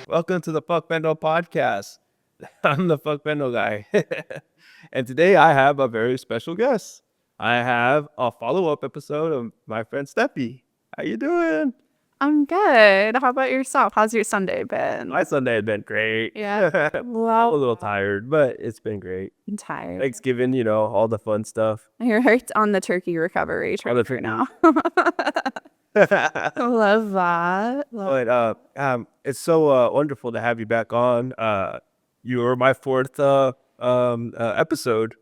Welcome to the Fuck Bendo podcast. I'm the Fuck Bendo guy. And today I have a very special guest. I have a follow-up episode of my friend Steffi. How you doing? I'm good. How about yourself? How's your Sunday been? My Sunday had been great. Yeah. I'm a Well, little tired, but it's been great. I'm tired. Thanksgiving, all the fun stuff. You're on the turkey recovery train the right now. But Love that. it's so wonderful to have you back on. You were my fourth episode.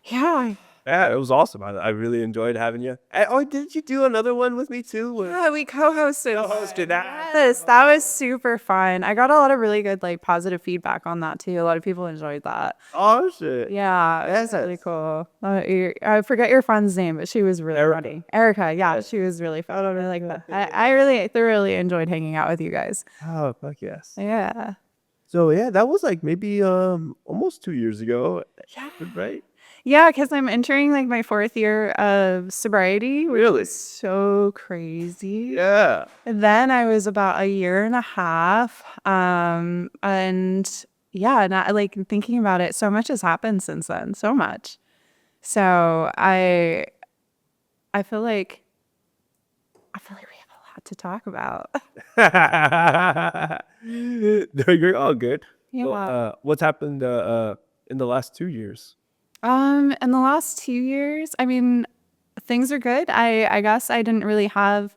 Yeah. Yeah, it was awesome. I really enjoyed having you. Oh, did you do another one with me too? Yeah, we co-hosted. Co-hosted that. Yes, that was super fun. I got a lot of really good, positive feedback on that too. A lot of people enjoyed that. Oh shit! Yeah, it was really cool. I forget your friend's name, but she was really funny. Erica, yeah, she was really fun. I like that. I really thoroughly enjoyed hanging out with you guys. Oh fuck yes! Yeah. So yeah, that was like maybe almost 2 years ago. Yeah. Right? Yeah, because I'm entering my fourth year of sobriety, which Really? is so crazy. Yeah. And then I was about a year and a half. And yeah, not thinking about it, so much has happened since then. So much. So I feel like we have a lot to talk about. No, you're all good. Yeah. Well, what's happened in the last 2 years? In the last 2 years, I mean, things are good. I guess I didn't really have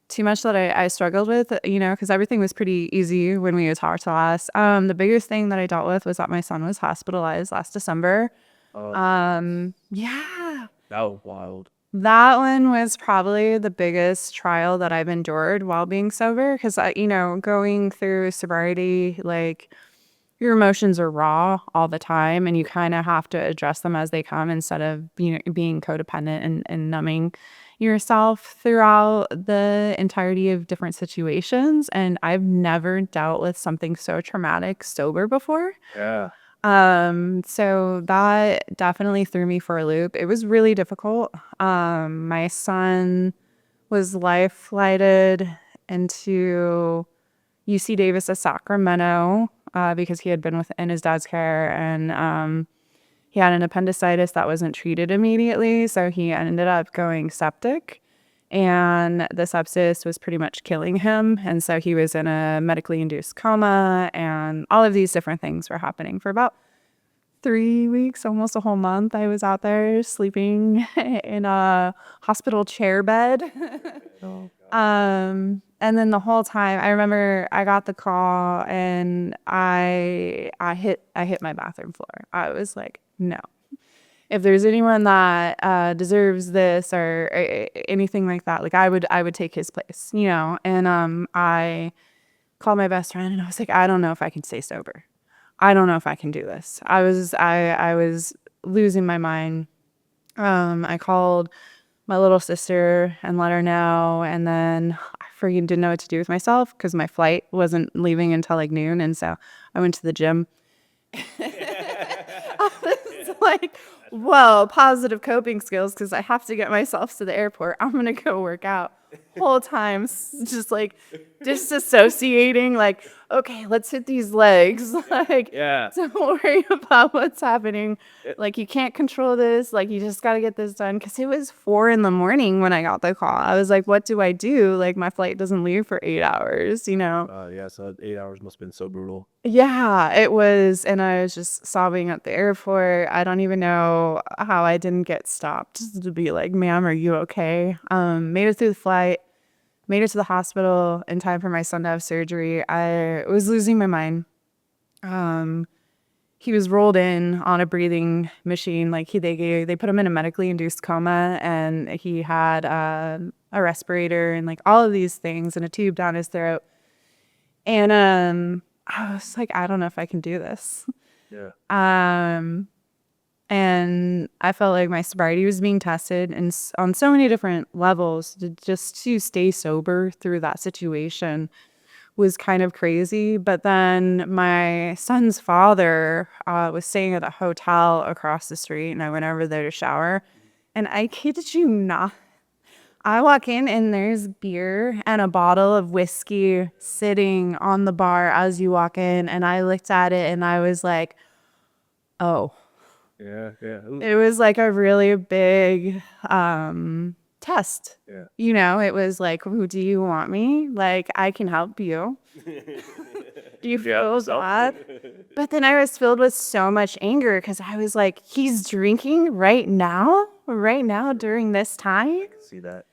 too much that I struggled with, because everything was pretty easy when we talked last. The biggest thing that I dealt with was that my son was hospitalized last December. Yeah. That was wild. That one was probably the biggest trial that I've endured while being sober, because going through sobriety, your emotions are raw all the time, and you kind of have to address them as they come instead of being codependent and numbing yourself throughout the entirety of different situations. And I've never dealt with something so traumatic sober before. Yeah. So that definitely threw me for a loop. It was really difficult. My son was life flighted into UC Davis of Sacramento because he had been in his dad's care, and he had an appendicitis that wasn't treated immediately, so he ended up going septic, and the sepsis was pretty much killing him, and so he was in a medically induced coma, and all of these different things were happening for about 3 weeks, almost a whole month. I was out there sleeping in a hospital chair bed. And then the whole time, I remember I got the call and I hit my bathroom floor. I was like, no. If there's anyone that deserves this or anything like that, I would take his place, And I called my best friend and I was like, I don't know if I can stay sober. I don't know if I can do this. I was losing my mind. I called my little sister and let her know, and then I freaking didn't know what to do with myself because my flight wasn't leaving until noon, and so I went to the gym. I was like, whoa, positive coping skills, because I have to get myself to the airport. I'm gonna go work out. Whole time just disassociating, okay, let's hit these legs. Yeah. Don't worry about what's happening. You can't control this. You just got to get this done. Because it was 4 a.m. when I got the call. I was like, what do I do? My flight doesn't leave for 8 hours, Yeah, so 8 hours must have been so brutal. Yeah, it was. And I was just sobbing at the airport. I don't even know how I didn't get stopped, just to be like, ma'am, are you okay? Made it through the flight, made it to the hospital in time for my son to have surgery. I was losing my mind. He was rolled in on a breathing machine. They put him in a medically induced coma, and he had a respirator and all of these things and a tube down his throat. And I was like, I don't know if I can do this. Yeah. And I felt like my sobriety was being tested and on so many different levels. To stay sober through that situation was kind of crazy. But then my son's father was staying at a hotel across the street, and I went over there to shower. And I kid you not, I walk in and there's beer and a bottle of whiskey sitting on the bar as you walk in. And I looked at it and I was like, oh, Yeah, yeah. it was like a really big test. Yeah. You know, it was like, "Who do you want me? Like, I can help you. Do you feel bad?" But then I was filled with so much anger because I was like, he's drinking right now during this time. See that?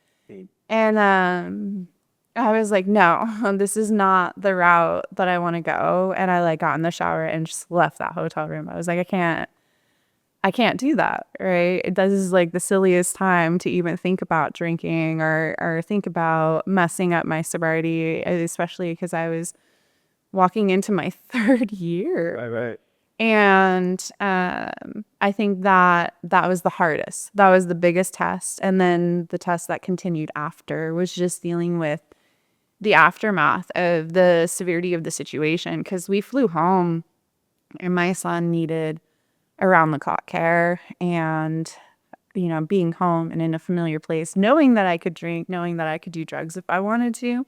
And I was like, no, this is not the route that I want to go. And I like got in the shower and just left that hotel room. I was like, I can't do that, right? This is like the silliest time to even think about drinking or think about messing up my sobriety, especially because I was walking into my third year. Right. And I think that was the hardest. That was the biggest test. And then the test that continued after was just dealing with the aftermath of the severity of the situation. Because we flew home and my son needed around the clock care and, you know, being home and in a familiar place, knowing that I could drink, knowing that I could do drugs if I wanted to,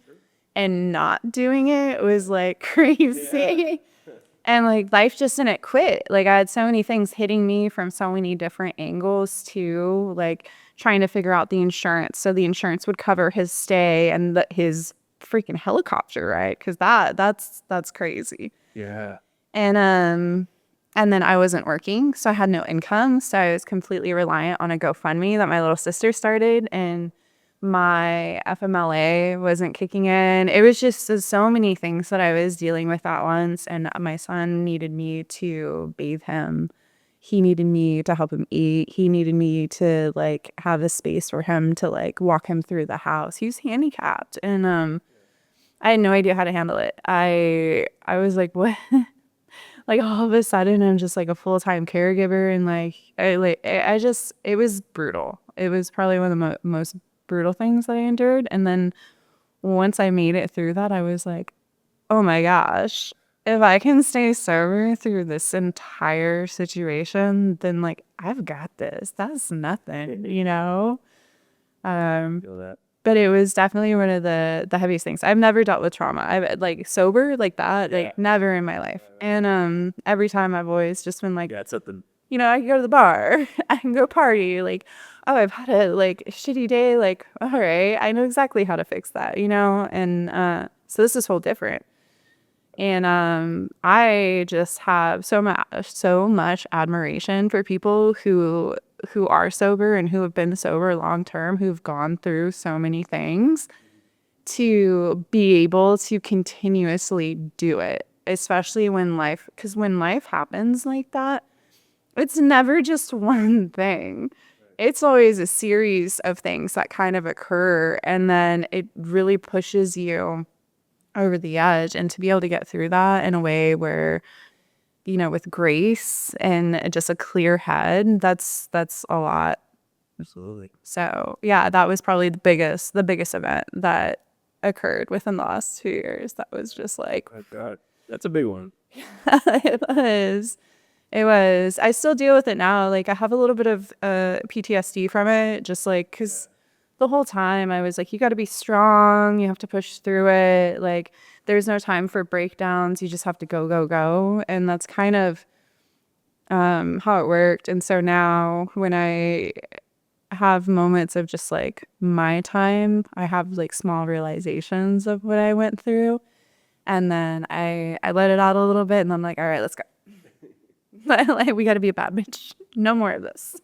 and not doing it was like crazy. And like life just didn't quit. Like I had so many things hitting me from so many different angles too, like trying to figure out the insurance. So the insurance would cover his stay and his freaking helicopter ride, because that's crazy. Yeah. And then I wasn't working, so I had no income. So I was completely reliant on a GoFundMe that my little sister started, and my FMLA wasn't kicking in. It was just so many things that I was dealing with at once. And my son needed me to bathe him. He needed me to help him eat. He needed me to like have a space for him to like walk him through the house. He was handicapped, and I had no idea how to handle it. I was like, what? Like all of a sudden I'm just like a full-time caregiver, and I just, it was brutal. It was probably one of the most brutal things that I endured. And then once I made it through that, I was like, oh my gosh, if I can stay sober through this entire situation, then like I've got this. That's nothing, you know? Feel that. But it was definitely one of the heaviest things. I've never dealt with trauma. I've like sober like that, like never in my life. And every time I've always just been like, Yeah, it's something. you know, I can go to the bar, I can go party. Like, oh, I've had a like shitty day. Like, all right, I know exactly how to fix that, you know? And so this is whole different. And I just have so much admiration for people who are sober and who have been sober long term, who've gone through so many things, to be able to continuously do it, especially when life happens like that, it's never just one thing. It's always a series of things that kind of occur, and then it really pushes you over the edge. And to be able to get through that in a way where, you know, with grace and just a clear head, that's a lot. Absolutely. So yeah, that was probably the biggest event that occurred within the last 2 years. That was just like, Oh God, that's a big one. it was. I still deal with it now. Like I have a little bit of PTSD from it, just like because the whole time I was like, you got to be strong. You have to push through it. Like there's no time for breakdowns. You just have to go, go, go. And that's kind of how it worked. And so now when I have moments of just like my time, I have like small realizations of what I went through. And then I let it out a little bit, and I'm like, all right, let's go. Like, we got to be a bad bitch. No more of this.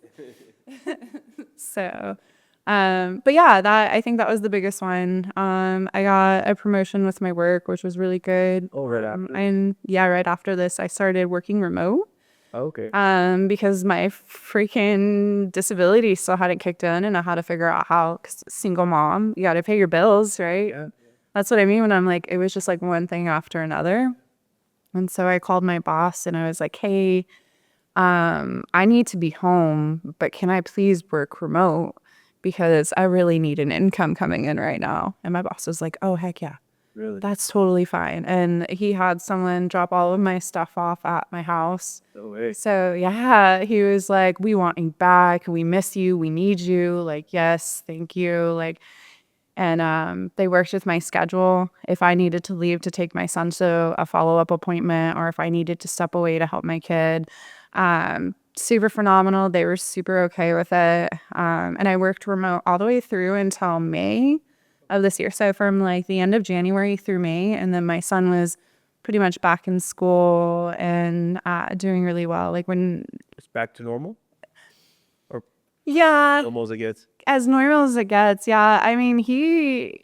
So, but yeah, I think that was the biggest one. I got a promotion with my work, which was really good. Oh, right after. And yeah, right after this, I started working remote. Okay. Because my freaking disability still hadn't kicked in, and I had to figure out how, 'cause single mom, you got to pay your bills, right? Yeah. That's what I mean when I'm like, it was just like one thing after another. And so I called my boss and I was like, hey, I need to be home, but can I please work remote? Because I really need an income coming in right now. And my boss was like, oh, heck yeah. Really? That's totally fine. And he had someone drop all of my stuff off at my house. No way. So yeah, he was like, "We want you back. We miss you. We need you." Like, yes, thank you. Like, and they worked with my schedule. If I needed to leave to take my son to a follow-up appointment, or if I needed to step away to help my kid, super phenomenal. They were super okay with it. And I worked remote all the way through until May of this year. So from like the end of January through May, and then my son was pretty much back in school and doing really well. Like when, It's back to normal? Or yeah, normal as it gets? as normal as it gets. Yeah, I mean he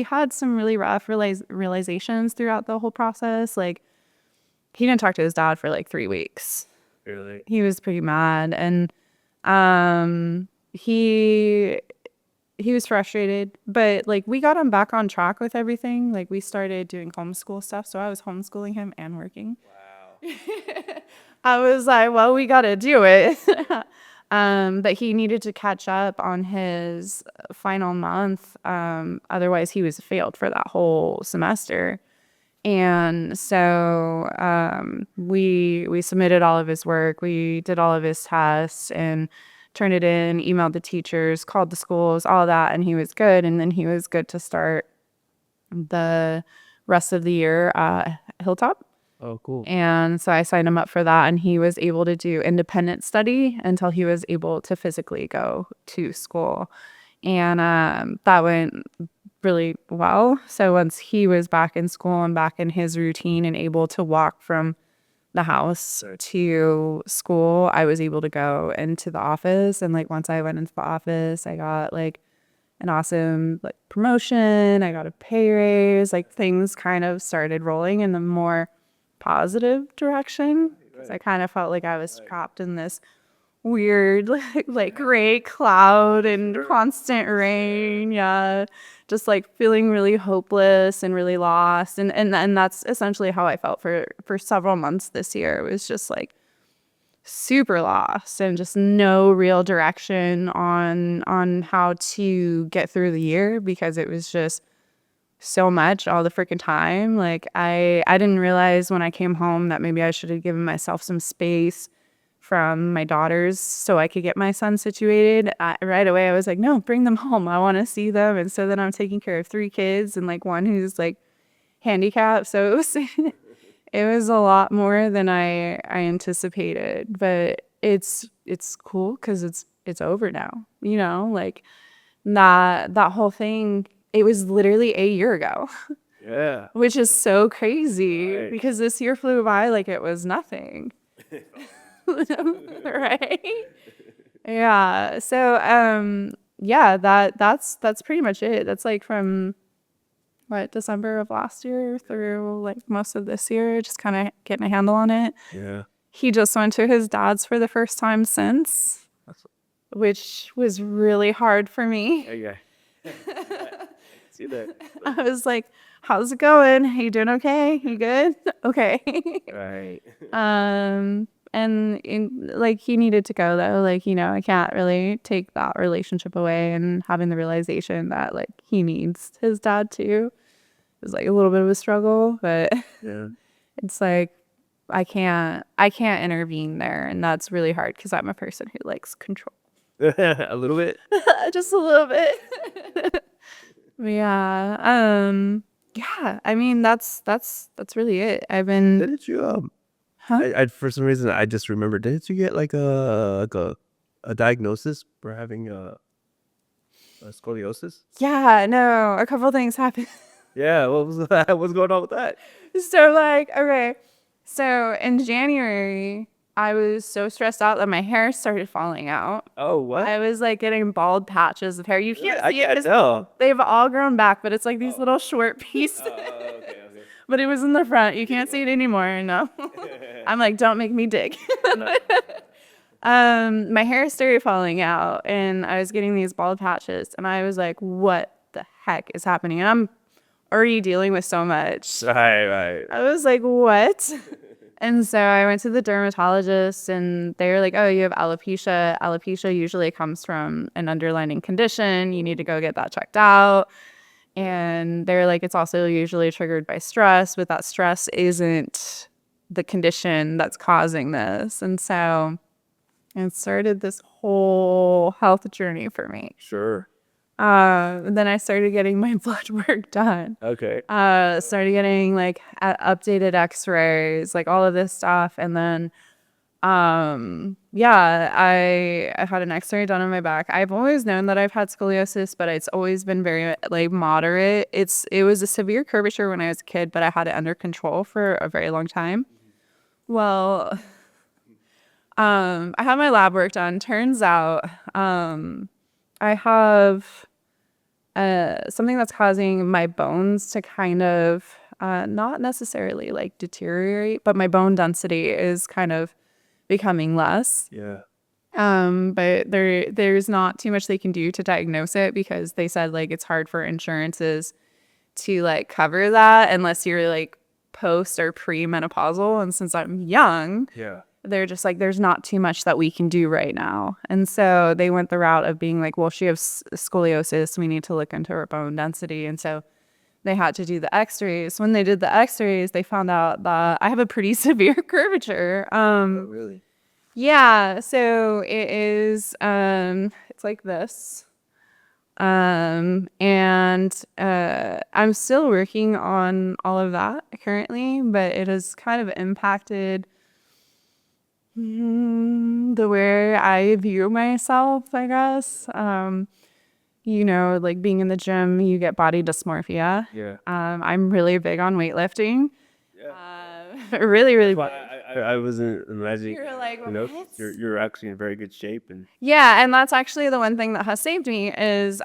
had some really rough realizations throughout the whole process. Like he didn't talk to his dad for like 3 weeks. Really? He was pretty mad, and he was frustrated, but like we got him back on track with everything. Like we started doing homeschool stuff, so I was homeschooling him and working. Wow. I was like, well, we got to do it. But he needed to catch up on his final month. Otherwise, he was failed for that whole semester. And so we submitted all of his work. We did all of his tests and turned it in, emailed the teachers, called the schools, all that, and he was good. And then he was good to start the rest of the year at Hilltop. Oh, cool. And so I signed him up for that, and he was able to do independent study until he was able to physically go to school. And that went really well. So once he was back in school and back in his routine and able to walk from the house to school, I was able to go into the office. And like once I went into the office, I got like an awesome like promotion. I got a pay raise. Like things kind of started rolling in the more positive direction, because I kind of felt like I was trapped in this weird like gray cloud and constant rain. Yeah, just like feeling really hopeless and really lost, and that's essentially how I felt for several months this year. It was just like super lost and just no real direction on how to get through the year, because it was just so much all the freaking time. Like I didn't realize when I came home that maybe I should have given myself some space from my daughters so I could get my son situated. Right away I was like, no, bring them home. I want to see them. And so then I'm taking care of 3 kids and like one who's like handicapped. So it was it was a lot more than I anticipated, but it's cool because it's over now. You know, like that whole thing, it was literally a year ago, Yeah. which is so crazy Right. because this year flew by like it was nothing. Right? Yeah. So yeah, that's pretty much it. That's like from what, December of last year through like most of this year, just kind of getting a handle on it. Yeah. He just went to his dad's for the first time since, That's, which was really hard for me. yeah. See that? I was like, how's it going? You doing okay? You good? Okay. Right. And like he needed to go though. Like, you know, I can't really take that relationship away, and having the realization that like he needs his dad too is like a little bit of a struggle, but Yeah. it's like I can't intervene there, and that's really hard because I'm a person who likes control. A little bit. Just a little bit. Yeah. Yeah, I mean that's really it. I've been Didn't you huh? I for some reason I just remembered, didn't you get like a diagnosis for having a scoliosis? Yeah, no, a couple things happened. Yeah, what was that? What's going on with that? So like, okay. So in January, I was so stressed out that my hair started falling out. Oh, what? I was like getting bald patches of hair. You can't I see it can't 'cause tell. they've all grown back, but it's like these little short pieces. Okay. But it was in the front. You can't see it anymore. No. I'm like, don't make me dig. My hair started falling out and I was getting these bald patches, and I was like, what the heck is happening? And I'm already dealing with so much. Right. I was like, what? And so I went to the dermatologist, and they were like, oh, you have alopecia. Alopecia usually comes from an underlying condition. You need to go get that checked out. And they're like, it's also usually triggered by stress, but that stress isn't the condition that's causing this. And so it started this whole health journey for me. Sure. Then I started getting my blood work done. Okay. Started getting like updated x-rays, like all of this stuff. And then yeah, I had an x-ray done on my back. I've always known that I've had scoliosis, but it's always been very like moderate. It was a severe curvature when I was a kid, but I had it under control for a very long time. Well, I had my lab work done. Turns out I have something that's causing my bones to kind of not necessarily like deteriorate, but my bone density is kind of becoming less. Yeah. But there's not too much they can do to diagnose it because they said like it's hard for insurances to like cover that unless you're like post or pre-menopausal. And since I'm young, Yeah. they're just like, there's not too much that we can do right now. And so they went the route of being like, well, she has scoliosis. We need to look into her bone density. And so they had to do the x-rays. When they did the x-rays, they found out that I have a pretty severe curvature. Oh, really? Yeah, so it is it's like this. And I'm still working on all of that currently, but it has kind of impacted the way I view myself, I guess. You know, like being in the gym, you get body dysmorphia. Yeah. I'm really big on weightlifting. Yeah. Really, really big. I wasn't imagining. You're like, you know, what? you're actually in very good shape, and Yeah, and that's actually the one thing that has saved me is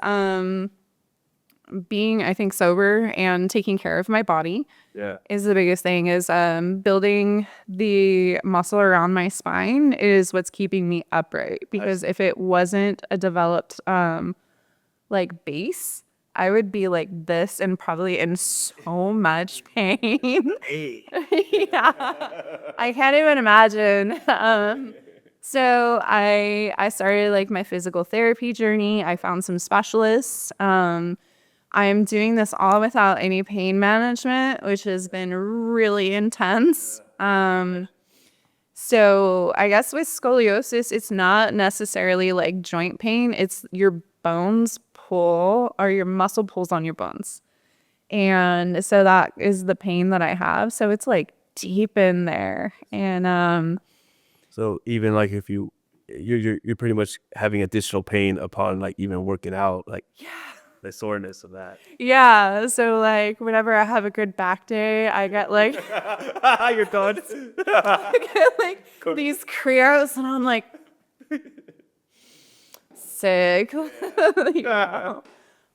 being, I think, sober and taking care of my body yeah. is the biggest thing. Is building the muscle around my spine is what's keeping me upright. Because if it wasn't a developed like base, I would be like this and probably in so much pain. Hey. Yeah, I can't even imagine. So I started like my physical therapy journey. I found some specialists. I'm doing this all without any pain management, which has been really intense. So I guess with scoliosis, it's not necessarily like joint pain. It's your bones pull or your muscle pulls on your bones. And so that is the pain that I have. So it's like deep in there. And So even like if you're pretty much having additional pain upon like even working out, like the soreness of that. yeah, so like whenever I have a good back day, I get like You're done. I get like these cramps and I'm like sick. Yeah.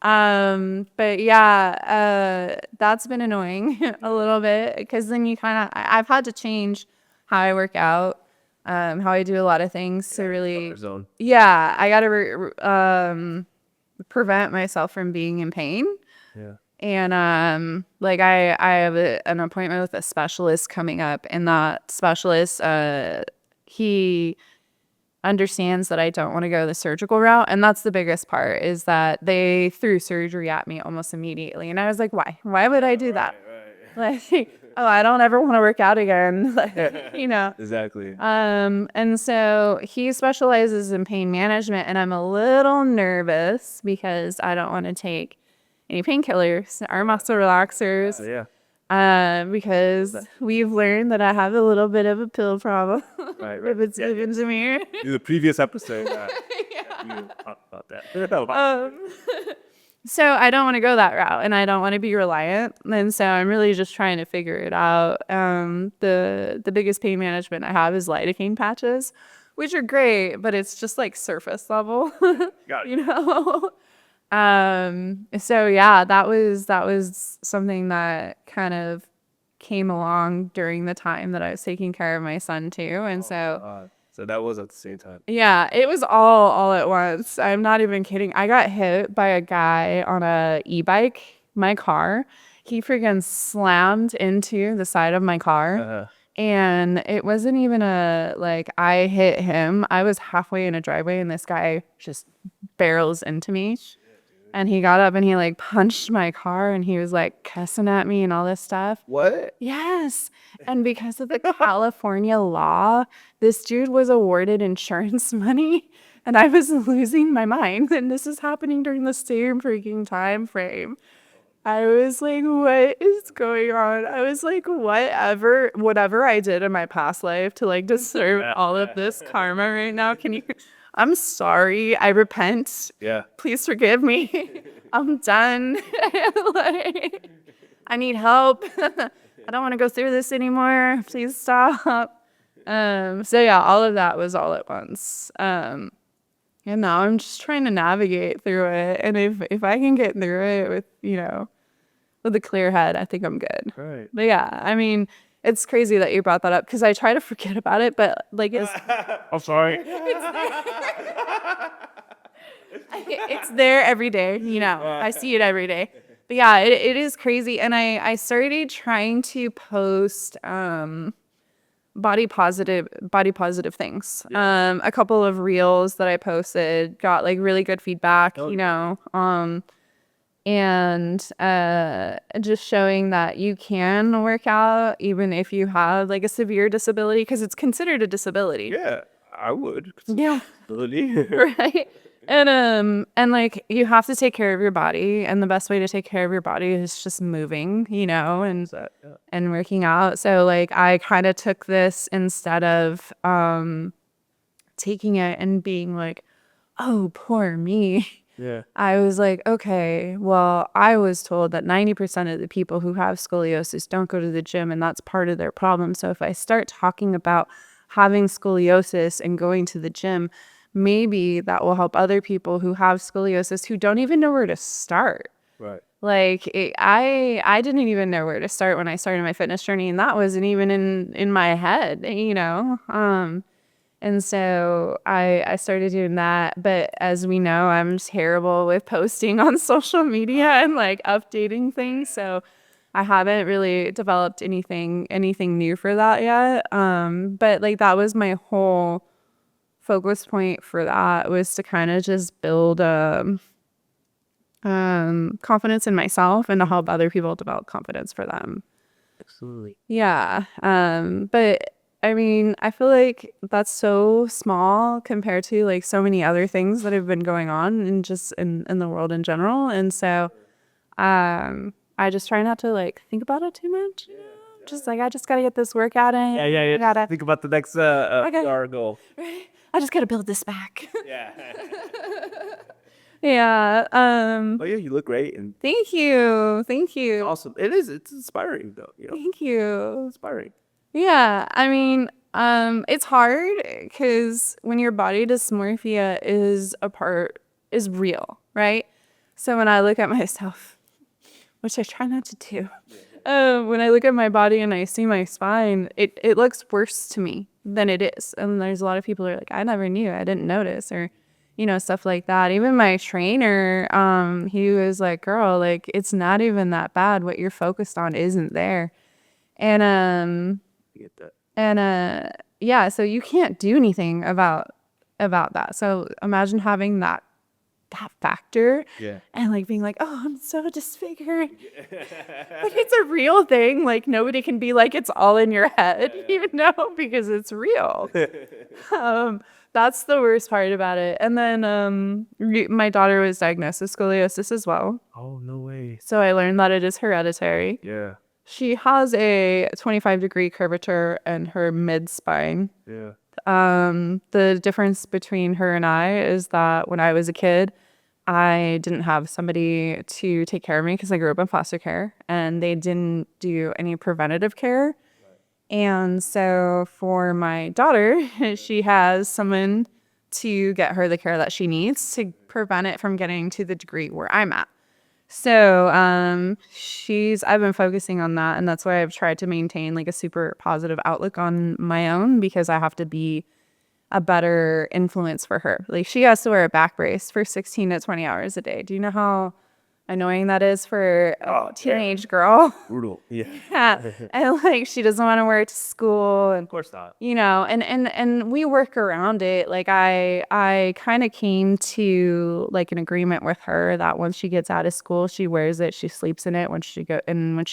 But yeah, that's been annoying a little bit because then you kind of I've had to change how I work out, how I do a lot of things to really Zone. yeah, I got to prevent myself from being in pain. Yeah. And like I have an appointment with a specialist coming up, and that specialist he understands that I don't want to go the surgical route, and that's the biggest part is that they threw surgery at me almost immediately, and I was like, why would I do that? Like, oh, I don't ever want to work out again. Like, you know. Exactly. And so he specializes in pain management, and I'm a little nervous because I don't want to take any painkillers or muscle relaxers. Yeah. Because we've learned that I have a little bit of a pill problem. Right. If it's given to me. The previous episode. We talked about that. So I don't want to go that route, and I don't want to be reliant. And so I'm really just trying to figure it out. The biggest pain management I have is lidocaine patches, which are great, but it's just like surface level, Got it. you know. So yeah, that was something that kind of came along during the time that I was taking care of my son too, and So that was at the same time. yeah, it was all at once. I'm not even kidding. I got hit by a guy on a e-bike, my car. He freaking slammed into the side of my car. And it wasn't even like I hit him. I was halfway in a driveway and this guy just barrels into me. And he got up and he like punched my car and he was like cussing at me and all this stuff. What? Yes. And because of the California law, this dude was awarded insurance money and I was losing my mind. And this is happening during the same freaking time frame. I was like, what is going on? I was like, whatever I did in my past life to like deserve all of this karma right now. I'm sorry. I repent. Yeah. Please forgive me. I'm done. Like, I need help. I don't want to go through this anymore. Please stop. So yeah, all of that was all at once. And now I'm just trying to navigate through it. And if I can get through it with, with a clear head, I think I'm good. Right. But yeah, I mean, it's crazy that you brought that up because I try to forget about it, but like I'm sorry. it's there every day, I see it every day. But yeah, it is crazy. And I started trying to post body positive things. A couple of reels that I posted got like really good feedback, and just showing that you can work out even if you have like a severe disability because it's considered a disability. Yeah, I would. Yeah. Disability. Right. And like you have to take care of your body, and the best way to take care of your body is just moving, and working out. So like I kind of took this instead of taking it and being like, oh, poor me. Yeah. I was like, okay, well, I was told that 90% of the people who have scoliosis don't go to the gym, and that's part of their problem. So if I start talking about having scoliosis and going to the gym, maybe that will help other people who have scoliosis who don't even know where to start. Right. Like I didn't even know where to start when I started my fitness journey, and that wasn't even in my head, And so I started doing that. But as we know, I'm terrible with posting on social media and like updating things. So I haven't really developed anything new for that yet. But like that was my whole focus point for that, was to kind of just build confidence in myself and to help other people develop confidence for them. Absolutely. Yeah. But I mean, I feel like that's so small compared to like so many other things that have been going on and just in the world in general. And so I just try not to like think about it too much. Just like I just gotta get this workout in. Yeah. I gotta Think about the next PR goal. right? I just gotta build this back. Yeah. Yeah. But yeah, you look great and Thank you. Thank you. awesome. It is. It's inspiring though. Thank you. Inspiring. Yeah, I mean, it's hard because when your body dysmorphia is real, right? So when I look at myself, which I try not to do, when I look at my body and I see my spine, it looks worse to me than it is. And there's a lot of people who are like, I never knew, I didn't notice, or stuff like that. Even my trainer, he was like, girl, like it's not even that bad. What you're focused on isn't there. And Get that. And yeah, so you can't do anything about that. So imagine having that factor, Yeah. and like being like, oh, I'm so disfigured. But it's a real thing. Like nobody can be like it's all in your head, because it's real. That's the worst part about it. And then my daughter was diagnosed with scoliosis as well. Oh, no way. So I learned that it is hereditary. Yeah. She has a 25-degree curvature in her mid-spine. Yeah. The difference between her and I is that when I was a kid, I didn't have somebody to take care of me because I grew up in foster care, and they didn't do any preventative care. Right. And so for my daughter, she has someone to get her the care that she needs to prevent it from getting to the degree where I'm at. So I've been focusing on that, and that's why I've tried to maintain like a super positive outlook on my own, because I have to be a better influence for her. Like she has to wear a back brace for 16 to 20 hours a day. Do you know how annoying that is for a damn. teenage girl. Brutal. Yeah. Yeah. And like she doesn't want to wear it to school, and Of course not. you know, and we work around it. Like I kind of came to like an agreement with her that once she gets out of school, she wears it, she sleeps in it. When she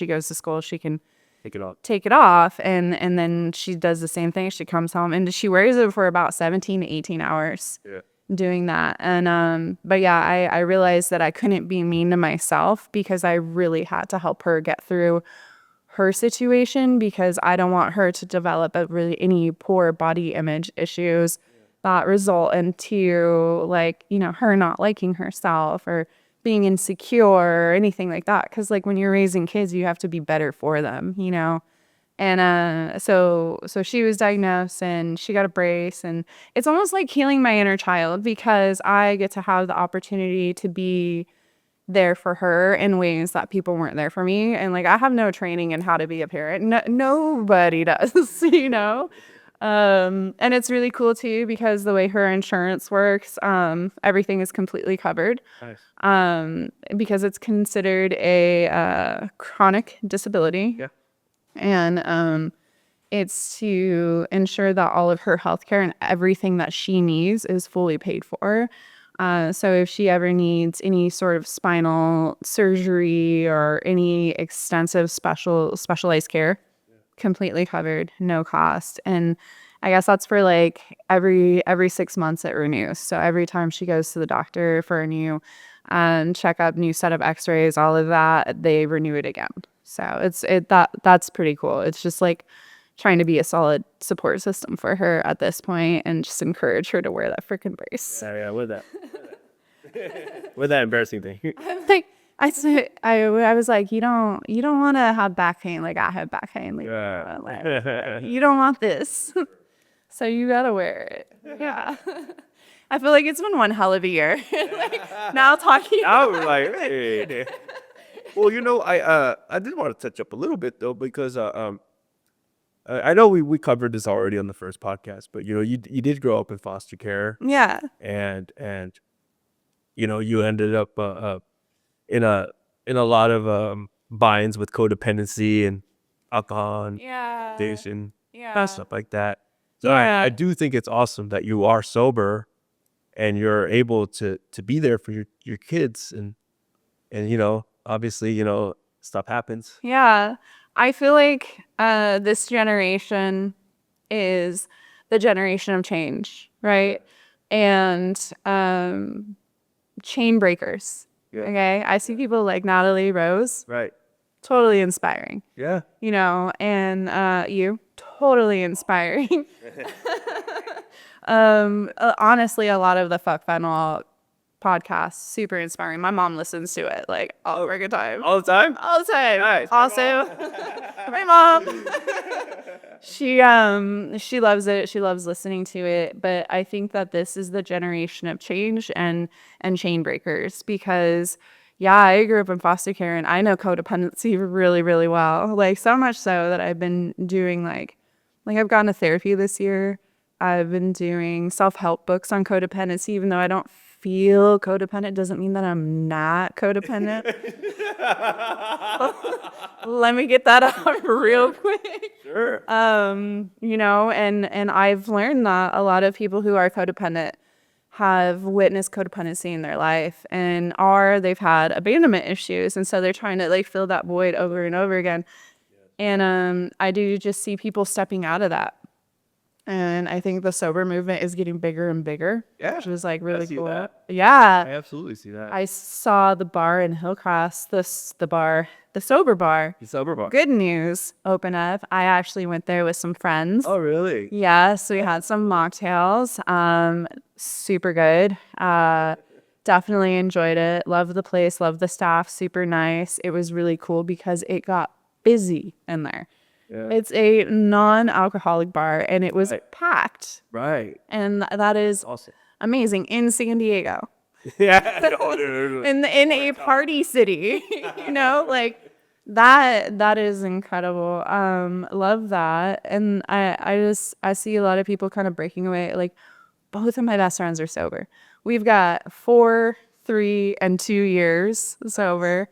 goes to school, she can Take it off. take it off, and then she does the same thing. She comes home and she wears it for about 17 to 18 hours. Yeah. Doing that. And but yeah, I realized that I couldn't be mean to myself because I really had to help her get through her situation, because I don't want her to develop any poor body image issues that result into like, you know, her not liking herself or being insecure or anything like that. Because like when you're raising kids, you have to be better for them, you know. And so she was diagnosed and she got a brace, and it's almost like healing my inner child because I get to have the opportunity to be there for her in ways that people weren't there for me. And like I have no training in how to be a parent. Nobody does, you know. And it's really cool too because the way her insurance works, everything is completely covered. Nice. Because it's considered a chronic disability. Yeah. And it's to ensure that all of her healthcare and everything that she needs is fully paid for. So if she ever needs any sort of spinal surgery or any extensive specialized care, completely covered, no cost. And I guess that's for like every 6 months it renews. So every time she goes to the doctor for a new checkup, new set of x-rays, all of that, they renew it again. So that's pretty cool. It's just like trying to be a solid support system for her at this point and just encourage her to wear that freaking brace. Yeah. With that. With that embarrassing thing. Like I was like, you don't want to have back pain like I have back pain. Like, Yeah. like, you don't want this. So you gotta wear it. Yeah. I feel like it's been one hell of a year. Like now talking. I was like, hey. Well, you know, I did want to touch up a little bit though because I know we covered this already on the first podcast, but you know, you did grow up in foster care, Yeah. and you know, you ended up in a lot of binds with codependency and alcohol and Yeah. addiction, Yeah. stuff like that. So Yeah. I do think it's awesome that you are sober and you're able to be there for your kids, and you know, obviously, you know, stuff happens. Yeah. I feel like this generation is the generation of change, right? And chain breakers. Yeah. Okay. I see people like Natalie Rose, Right. totally inspiring, Yeah. you know, and you, totally inspiring. Honestly, a lot of the Fuck Fentanyl podcasts, super inspiring. My mom listens to it like all the freaking time. All the time? All the time. Nice. Also, my mom. She loves it. She loves listening to it. But I think that this is the generation of change and chain breakers because yeah, I grew up in foster care and I know codependency really, really well. Like so much so that I've been doing like I've gone to therapy this year. I've been doing self-help books on codependency, even though I don't feel codependent doesn't mean that I'm not codependent. Let me get that out real quick. Sure. You know, and I've learned that a lot of people who are codependent have witnessed codependency in their life and they've had abandonment issues, and so they're trying to like fill that void over and over again. And I do just see people stepping out of that. And I think the sober movement is getting bigger and bigger, Yeah, which was like really see cool. that. Yeah. I absolutely see that. I saw the bar in Hillcrest, the sober bar. The sober bar. Good news, open up. I actually went there with some friends. Oh, really? Yes, we had some mocktails. Super good. Definitely enjoyed it. Loved the place, loved the staff, super nice. It was really cool because it got busy in there. Yeah. It's a non-alcoholic bar and it was Right. packed. Right. And that is Awesome. amazing in San Diego. Yeah. No. In a party city. You know, like that is incredible. Love that. And I see a lot of people kind of breaking away. Like both of my best friends are sober. We've got 4 3 and 2 years sober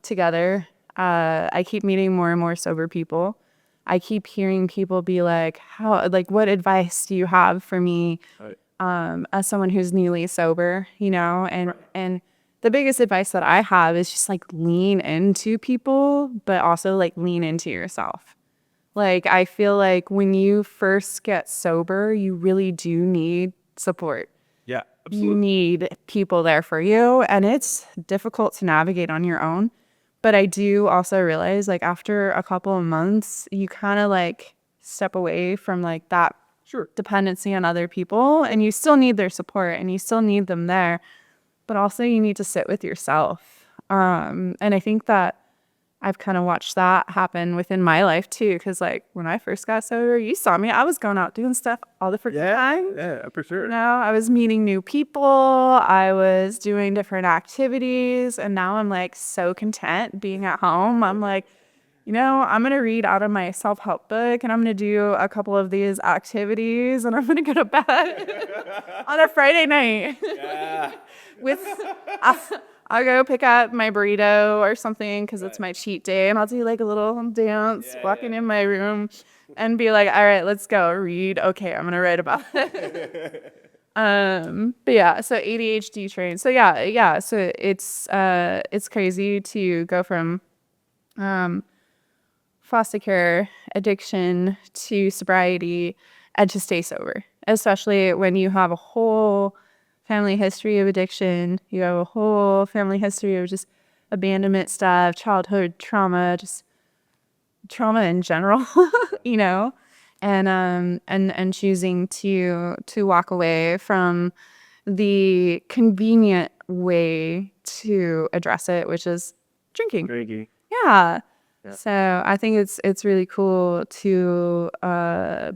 together. I keep meeting more and more sober people. I keep hearing people be like, what advice do you have for me as someone who's newly sober, and the biggest advice that I have is just like lean into people, but also like lean into yourself. Like, I feel like when you first get sober, you really do need support. Yeah, You absolutely. need people there for you, and it's difficult to navigate on your own. But I do also realize, like, after a couple of months, you kind of like step away from like that Sure. dependency on other people, and you still need their support and you still need them there, but also you need to sit with yourself. And I think that I've kind of watched that happen within my life too, because like when I first got sober, you saw me, I was going out doing stuff all the freaking time. Yeah, for sure. I was meeting new people, I was doing different activities, and now I'm like so content being at home. I'm like, I'm going to read out of my self-help book, and I'm going to do a couple of these activities, and I'm going to go to bed on a Friday night. Yeah. with I'll go pick up my burrito or something because it's my cheat day, and I'll do like a little dance walking in my room and be like, all right, let's go read. Okay, I'm gonna write about it. But yeah, so ADHD trained. So yeah, so it's crazy to go from foster care, addiction to sobriety, and to stay sober, especially when you have a whole family history of addiction. You have a whole family history of just abandonment stuff, childhood trauma, just trauma in general, you know, and choosing to walk away from the convenient way to address it, which is drinking. Drinking. Yeah. Yeah. So I think it's really cool to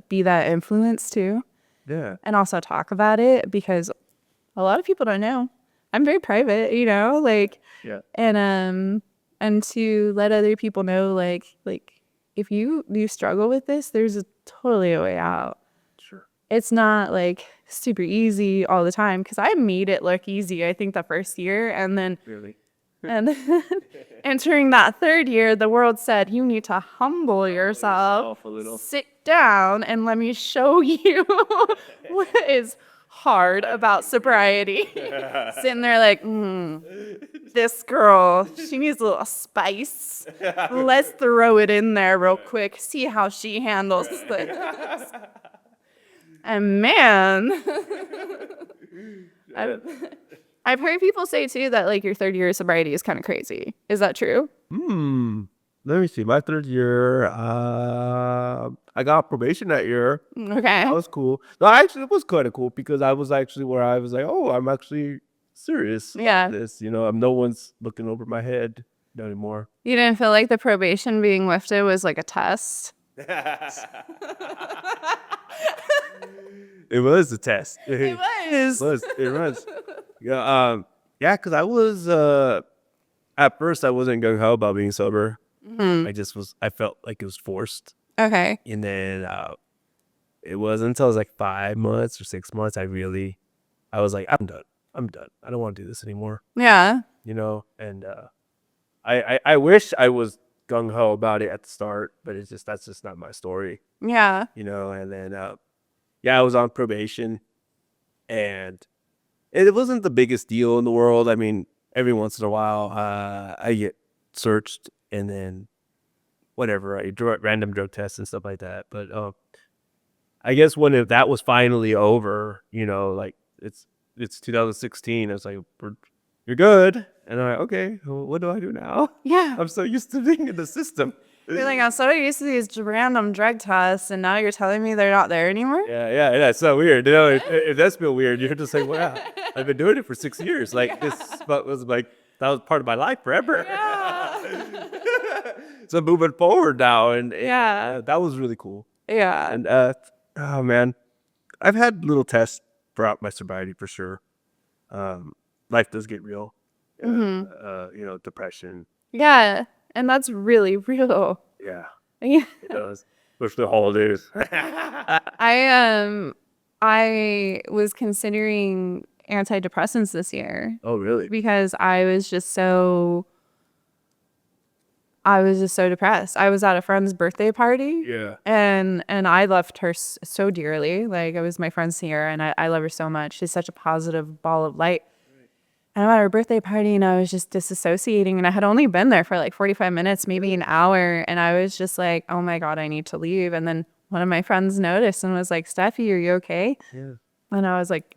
be that influence too, Yeah. and also talk about it, because a lot of people don't know. I'm very private, like, Yeah. and to let other people know, like if you struggle with this, there's totally a way out. Sure. It's not like super easy all the time, because I made it look easy, I think, the first year, and then Really. and then entering that third year, the world said, you need to humble yourself, a little. sit down, and let me show you what is hard about sobriety. Sitting there like, this girl, she needs a little spice. Let's throw it in there real quick, see how she handles this. And man, I've heard people say too that like your third year of sobriety is kind of crazy. Is that true? Let me see. My third year, I got probation that year. Okay. That was cool. No, actually, it was kind of cool because I was actually where I was like, oh, I'm actually serious about Yeah. this. No one's looking over my head anymore. You didn't feel like the probation being lifted was like a test? It was a test. It was. It was. Yeah. Yeah. Because I was at first I wasn't gung ho about being sober. I just was. I felt like it was forced. Okay. And then it wasn't until it was like 5 months or 6 months I was like, I'm done. I don't want to do this anymore. Yeah. And I wish I was gung ho about it at the start, but that's just not my story. Yeah. And then I was on probation, and it wasn't the biggest deal in the world. I mean, every once in a while I get searched, and then whatever, I do random drug tests and stuff like that. But I guess when that was finally over, like it's 2016, I was like, you're good. And I'm like, okay, well, what do I do now? Yeah. I'm so used to being in the system. You're like, I'm so used to these random drug tests, and now you're telling me they're not there anymore? Yeah, it's so weird. If that's been weird, you're just like, wow, I've been doing it for 6 years. Like, this was like, that was part of my life forever. Yeah. So moving forward now, and Yeah. that was really cool. Yeah. And oh man, I've had little tests throughout my sobriety for sure. Life does get real. Depression. Yeah. And that's really real. Yeah, Yeah. it does. With the holidays. I was considering antidepressants this year Oh, really? because I was just so depressed. I was at a friend's birthday party. Yeah. And I loved her so dearly. Like, it was my friend Sierra, and I love her so much. She's such a positive ball of light. And I'm at her birthday party, and I was just disassociating. And I had only been there for like 45 minutes, maybe an hour. And I was just like, oh my God, I need to leave. And then one of my friends noticed and was like, Steffi, are you okay? Yeah. And I was like,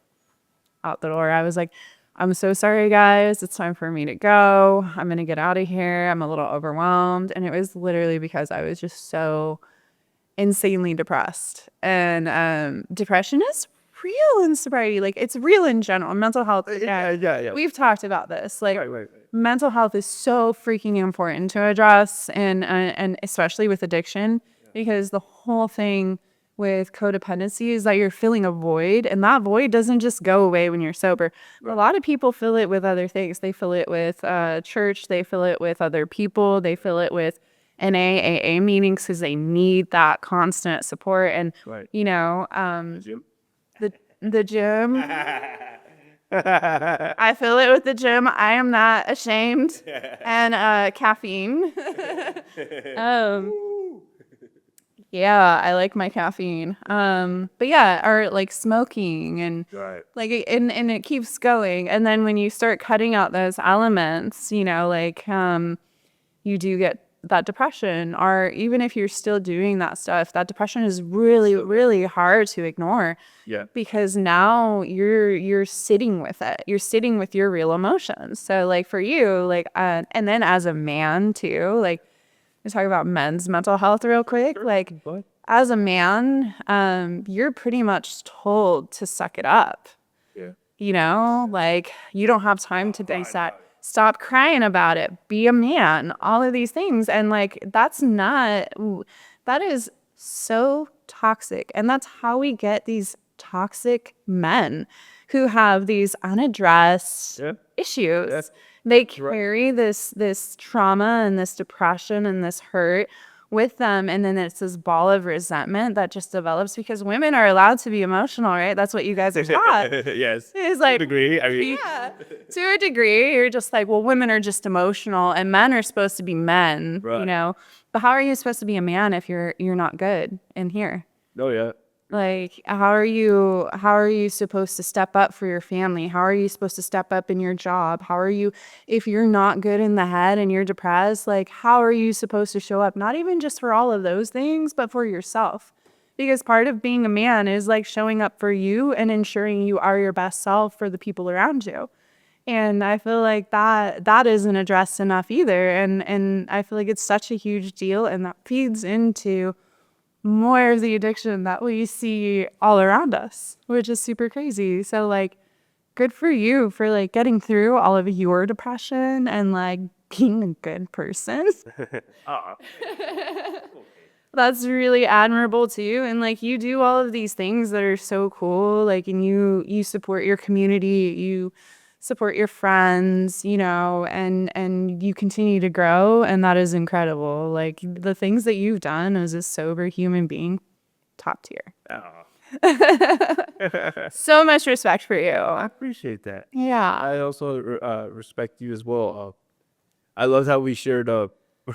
out the door. I was like, I'm so sorry, guys. It's time for me to go. I'm going to get out of here. I'm a little overwhelmed. And it was literally because I was just so insanely depressed. And depression is real in sobriety. Like, it's real in general. Mental health. Yeah. We've talked about this. Like, Right. mental health is so freaking important to address, and especially with addiction, because the whole thing with codependency is that you're filling a void, and that void doesn't just go away when you're sober. Right. A lot of people fill it with other things. They fill it with church. They fill it with other people. They fill it with AA meetings because they need that constant support. And Right. the gym. I I fill it with the gym. I am not ashamed. And caffeine. Yeah, I like my caffeine. But yeah, or like smoking and Right. like and it keeps going. And then when you start cutting out those elements, you do get that depression. Or even if you're still doing that stuff, that depression is really, really hard to ignore. Yeah. Because now you're sitting with it. You're sitting with your real emotions. So like for you, like and then as a man too, like let's talk about men's mental health real quick. Like as a man, you're pretty much told to suck it up. Yeah. Like you don't have time to be sad. Stop crying about it. Be a man. All of these things. And like that is so toxic. And that's how we get these toxic men who have these unaddressed issues. Yeah. They carry this trauma and this depression and this hurt with them, and then it's this ball of resentment that just develops because women are allowed to be emotional, right? That's what you guys are taught. Yes. It's like, to a degree. I mean, yeah, to a degree, you're just like, well, women are just emotional, and men are supposed to be men, Right. But how are you supposed to be a man if you're not good in here? no, yeah. Like, how are you supposed to step up for your family? How are you supposed to step up in your job? How are you, if you're not good in the head and you're depressed, like, how are you supposed to show up? Not even just for all of those things, but for yourself. Because part of being a man is like showing up for you and ensuring you are your best self for the people around you. And I feel like that isn't addressed enough either. And I feel like it's such a huge deal, and that feeds into more of the addiction that we see all around us, which is super crazy. So like, good for you for like getting through all of your depression and like being a good person. That's really admirable too. And like you do all of these things that are so cool. Like, and you support your community, you support your friends, and you continue to grow, and that is incredible. Like the things that you've done as a sober human being, top tier. So much respect for you. I appreciate that. Yeah. I also respect you as well. I loved how we shared.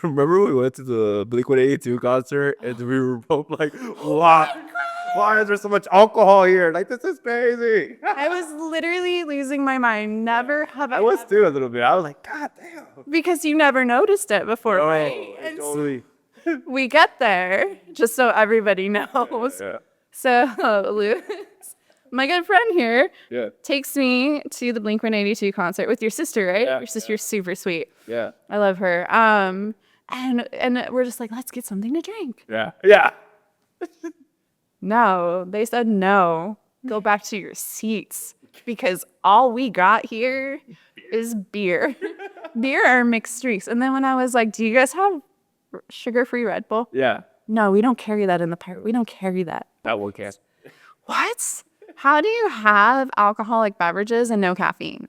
Remember we went to the Blink-182 concert and we were both like, why is there so much alcohol here? Like, this is crazy. I was literally losing my mind. Never have I was too a little bit. I was like, God damn. Because you never noticed it before, right? And Totally. we get there, just so everybody knows. Yeah. So Lewis, my good friend here, Yeah. takes me to the Blink-182 concert with your sister, right? Yeah, Your sister's super sweet. Yeah. I love her. And we're just like, let's get something to drink. Yeah. Yeah. No, they said no. Go back to your seats because all we got here is beer. Beer or mixed drinks. And then when I was like, do you guys have sugar-free Red Bull? Yeah. No, we don't carry that in the park. We don't carry that. That one can. What? How do you have alcoholic beverages and no caffeine?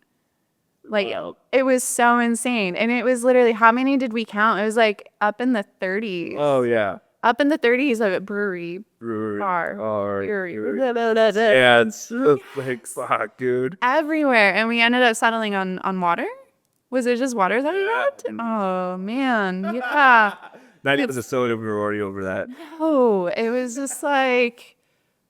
Like, it was so insane. And it was literally, how many did we count? It was like up in the 30s. Oh, yeah. Up in the 30s of a brewery. Brewery. Bar. Brewery. Brewery. Yeah, it's like, fuck, dude. Everywhere. And we ended up settling on water. Was it just water that we got? Oh, man. Yeah. Not even the soda, we were already over that. Oh, it was just like,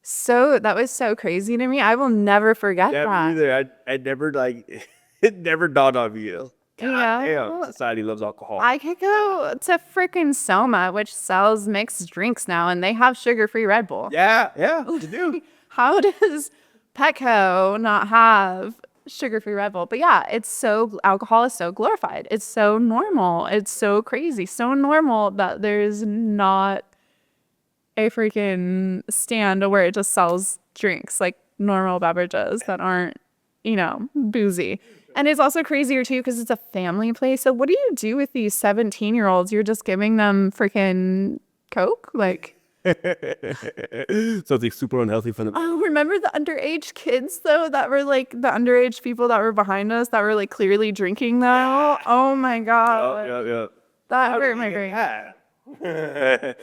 so, that was so crazy to me. I will never forget Yeah, that. me either. I never, like, it never dawned on me. God Yeah. damn, society loves alcohol. I could go to freaking Soma, which sells mixed drinks now, and they have sugar-free Red Bull. Yeah, you do. How does Petco not have sugar-free Red Bull? But yeah, alcohol is so glorified. It's so normal. It's so crazy. So normal that there's not a freaking stand where it just sells drinks, like normal beverages that aren't, boozy. And it's also crazier too because it's a family place. So what do you do with these 17-year-olds? You're just giving them freaking Coke? Like, Something super unhealthy for them. oh, remember the underage kids though that were like the underage people that were behind us that were like clearly drinking though? Oh my God. Yeah. That hurt my brain.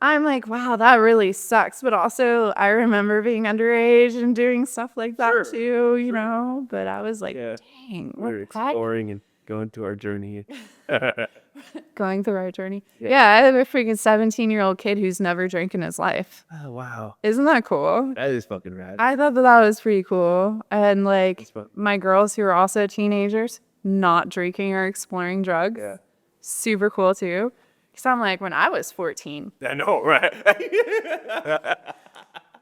I'm like, wow, that really sucks. But also, I remember being underage and doing stuff like that too, But I was like, dang, what We're the heck? exploring and going through our journey. Going through our journey. Yeah, I have a freaking 17-year-old kid who's never drank in his life. Oh, wow. Isn't that cool? That is fucking rad. I thought that was pretty cool. And like That's fun. my girls who are also teenagers, not drinking or exploring drugs. Yeah. Super cool too. Because I'm like, when I was 14, I know, right?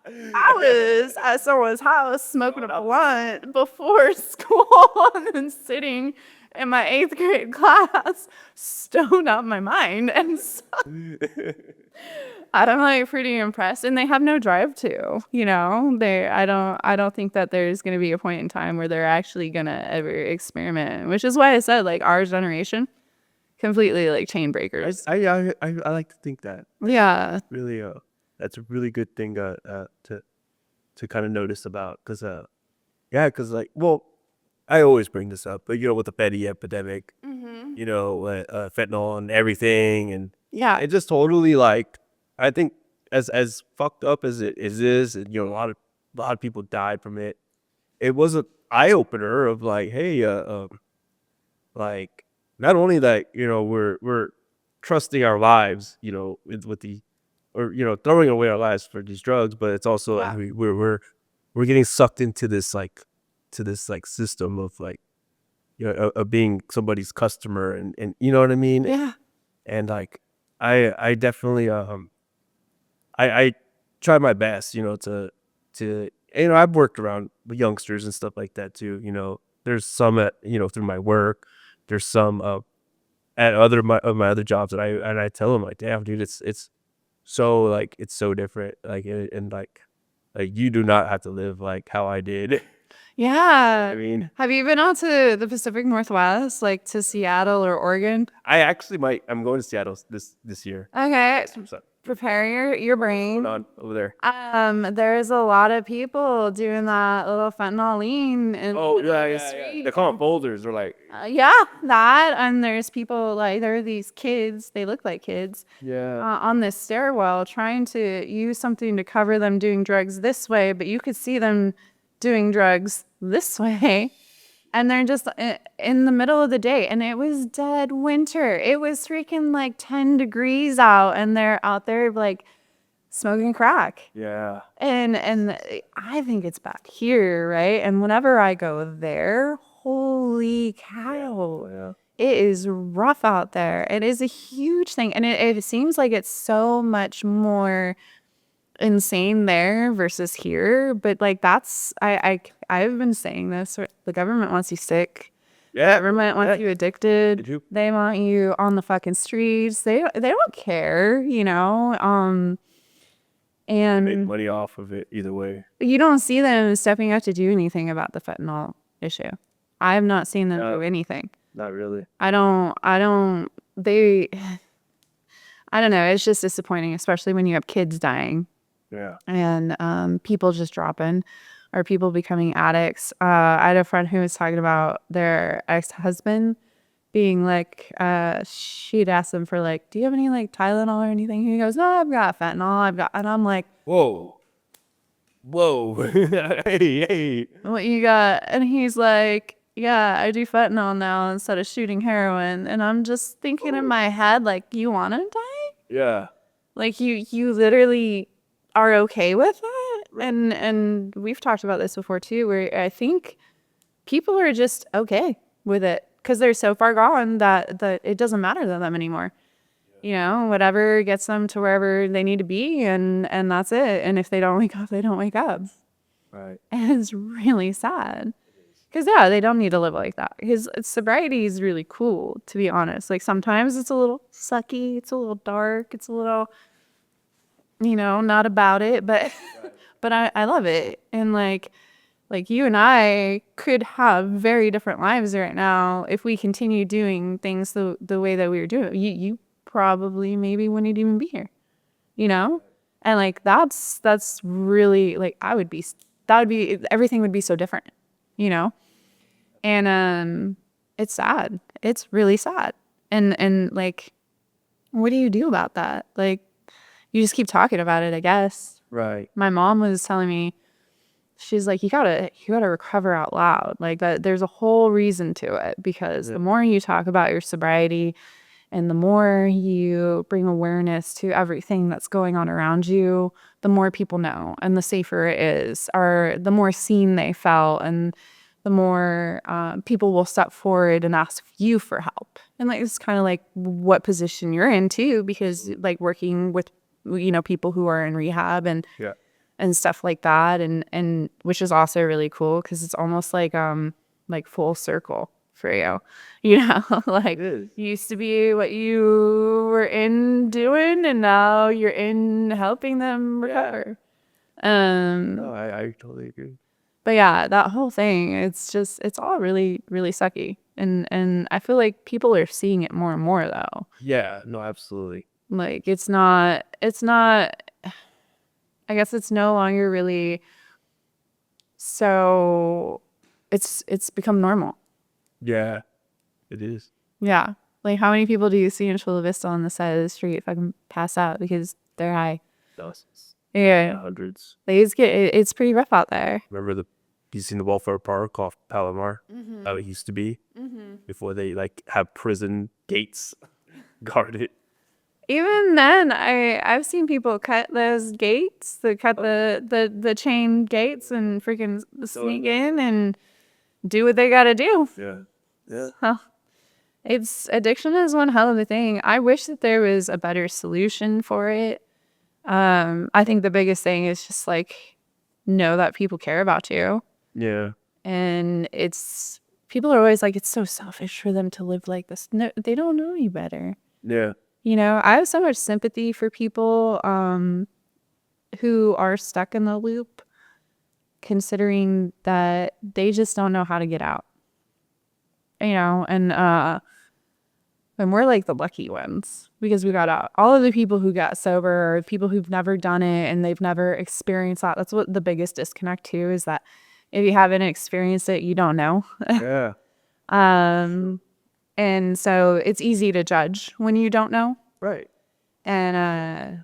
I was at someone's house smoking a blunt before school and sitting in my 8th grade class, stoned out my mind. And so I'm like pretty impressed. And they have no drive to, I don't think that there's gonna be a point in time where they're actually gonna ever experiment. Which is why I said like our generation, completely like chain breakers. I like to think that. Yeah. Really, that's a really good thing to kind of notice about, because like, well, I always bring this up, but with the Betty epidemic, fentanyl and everything, and Yeah. it just totally, like, I think as fucked up as it is, and a lot of people died from it. It was an eye opener of like, hey, like, not only that, we're trusting our lives, with the, or throwing away our lives for these drugs, but it's also Yeah. we're getting sucked into this like system of like, of being somebody's customer, and you know what I mean? Yeah. And like, I definitely I try my best, to I've worked around youngsters and stuff like that too. There's some at through my work, there's some at my other jobs that I tell them like, damn, dude, it's so like, it's so different, like, and like you do not have to live like how I did. Yeah. I mean, Have you been out to the Pacific Northwest, like to Seattle or Oregon? I actually I'm going to Seattle this year. Okay. So, Prepare your brain. on over there. There's a lot of people doing that little fentanyl lean in the street. They call them boulders, or like, Yeah, that. And there's people like, there are these kids, they look like kids, on this stairwell trying to use something to cover them doing drugs this way, but you could see them doing drugs this way. And they're just in the middle of the day. And it was dead winter. It was freaking like 10 degrees out. And they're out there like smoking crack. yeah. And I think it's back here, right? And whenever I go there, holy cow. Yeah. It is rough out there. It is a huge thing. And it seems like it's so much more insane there versus here. But like, that's, I've been saying this, the government wants you sick. Yeah. Government wants you addicted. Did you? They want you on the fucking streets. They don't care, and Make money off of it either way. you don't see them stepping up to do anything about the fentanyl issue. I have not seen them do anything. Not really. I don't know. It's just disappointing, especially when you have kids dying. Yeah. And people just dropping, or people becoming addicts. I had a friend who was talking about their ex-husband being like, she'd ask them for like, do you have any like Tylenol or anything? He goes, no, I've got fentanyl. And I'm like, Whoa. Hey. what you got? And he's like, yeah, I do fentanyl now instead of shooting heroin. And I'm just thinking in my head, like, you want to die? Yeah. Like you literally are okay with that? And we've talked about this before too, where I think people are just okay with it because they're so far gone that it doesn't matter to them anymore. You know, whatever gets them to wherever they need to be, and that's it. And if they don't wake up, they don't wake up. Right. And it's really sad. Because, yeah, they don't need to live like that. Because sobriety is really cool, to be honest. Like, sometimes it's a little sucky. It's a little dark. It's a little, not about it. But but I love it. And, like you and I could have very different lives right now if we continue doing things the way that we were doing. You probably maybe wouldn't even be here, you know? And, like, that's really, like, everything would be so different, you know? And it's sad. It's really sad. And like, what do you do about that? Like, you just keep talking about it, I guess. Right. My mom was telling me, she's like, you gotta recover out loud. Like, that there's a whole reason to it, because the more you talk about your sobriety and the more you bring awareness to everything that's going on around you, the more people know and the safer it is, or the more seen they felt, and the more people will step forward and ask you for help. And like, it's kind of like what position you're in too, because like working with, people who are in rehab and Yeah. and stuff like that, and which is also really cool because it's almost like full circle for you, like, It is. used to be what you were in doing, and now you're in helping them recover. No, I totally agree. But yeah, that whole thing, it's all really, really sucky. And I feel like people are seeing it more and more though. Yeah. No, absolutely. Like, it's not, I guess it's no longer really, so it's become normal. Yeah. It is. Yeah. Like, how many people do you see in Chula Vista on the side of the street fucking pass out because they're high? Dozens. Yeah. Hundreds. It's pretty rough out there. Remember you seen the welfare park off Palomar? How it used to be before they like have prison gates guarded. Even then, I've seen people cut those gates, the chain gates, and freaking sneak in and do what they gotta do. Yeah. Yeah. Huh. Addiction is one hell of a thing. I wish that there was a better solution for it. I think the biggest thing is just like, know that people care about you. Yeah. And people are always like, it's so selfish for them to live like this. No, they don't know you better. Yeah. I have so much sympathy for people who are stuck in the loop, considering that they just don't know how to get out. And we're like the lucky ones because we got out. All of the people who got sober are people who've never done it and they've never experienced that. That's what the biggest disconnect too is, that if you haven't experienced it, you don't know. Yeah. And so it's easy to judge when you don't know. Right. And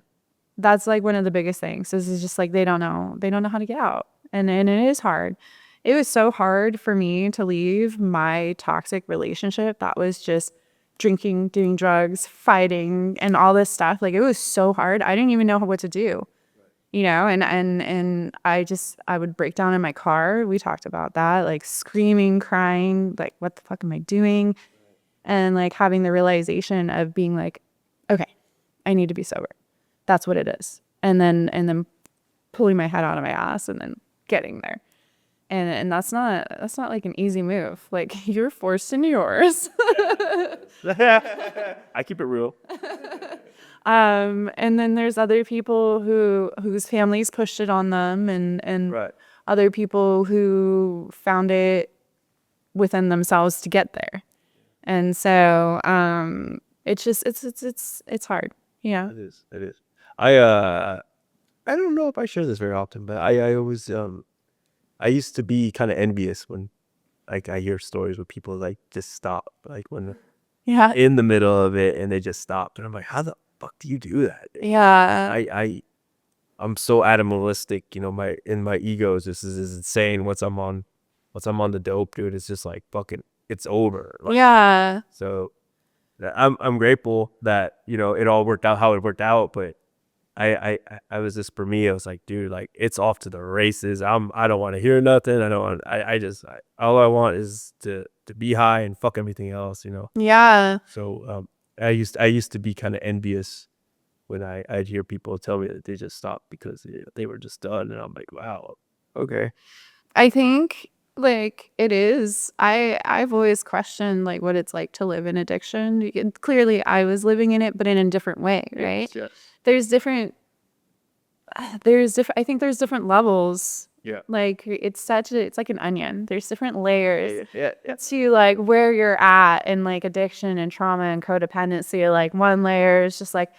that's like one of the biggest things is just like, they don't know how to get out. And it is hard. It was so hard for me to leave my toxic relationship that was just drinking, doing drugs, fighting, and all this stuff. Like, it was so hard. I didn't even know what to do, and I would break down in my car. We talked about that, like screaming, crying, like, what the fuck am I doing? And like having the realization of being like, okay, I need to be sober. That's what it is. And then pulling my head out of my ass and then getting there. And that's not like an easy move. Like, you're forced into yours. I keep it real. And then there's other people whose families pushed it on them, and Right. other people who found it within themselves to get there. And so it's just it's hard. Yeah. It is. It is. I don't know if I share this very often, but I always I used to be kind of envious when like I hear stories where people like just stop, like when Yeah. in the middle of it and they just stopped. And I'm like, how the fuck do you do that? Yeah. I'm so animalistic, you know, my ego is just is insane once I'm on the dope, dude. It's just like fucking it's over. Like, Yeah. so I'm grateful that, you know, it all worked out how it worked out, but I was just, for me, I was like, dude, like it's off to the races. I don't want to hear nothing. I don't want all I want is to be high and fuck everything else, you know. Yeah. So I used to be kind of envious when I'd hear people tell me that they just stopped because they were just done, and I'm like, wow, okay. I think like it is. I've always questioned like what it's like to live in addiction. Clearly I was living in it, but in a different way, right? Yes. There's different I think there's different levels. Yeah. Like it's like an onion. There's different layers Yeah. to like where you're at in like addiction and trauma and codependency. Like one layer is just like,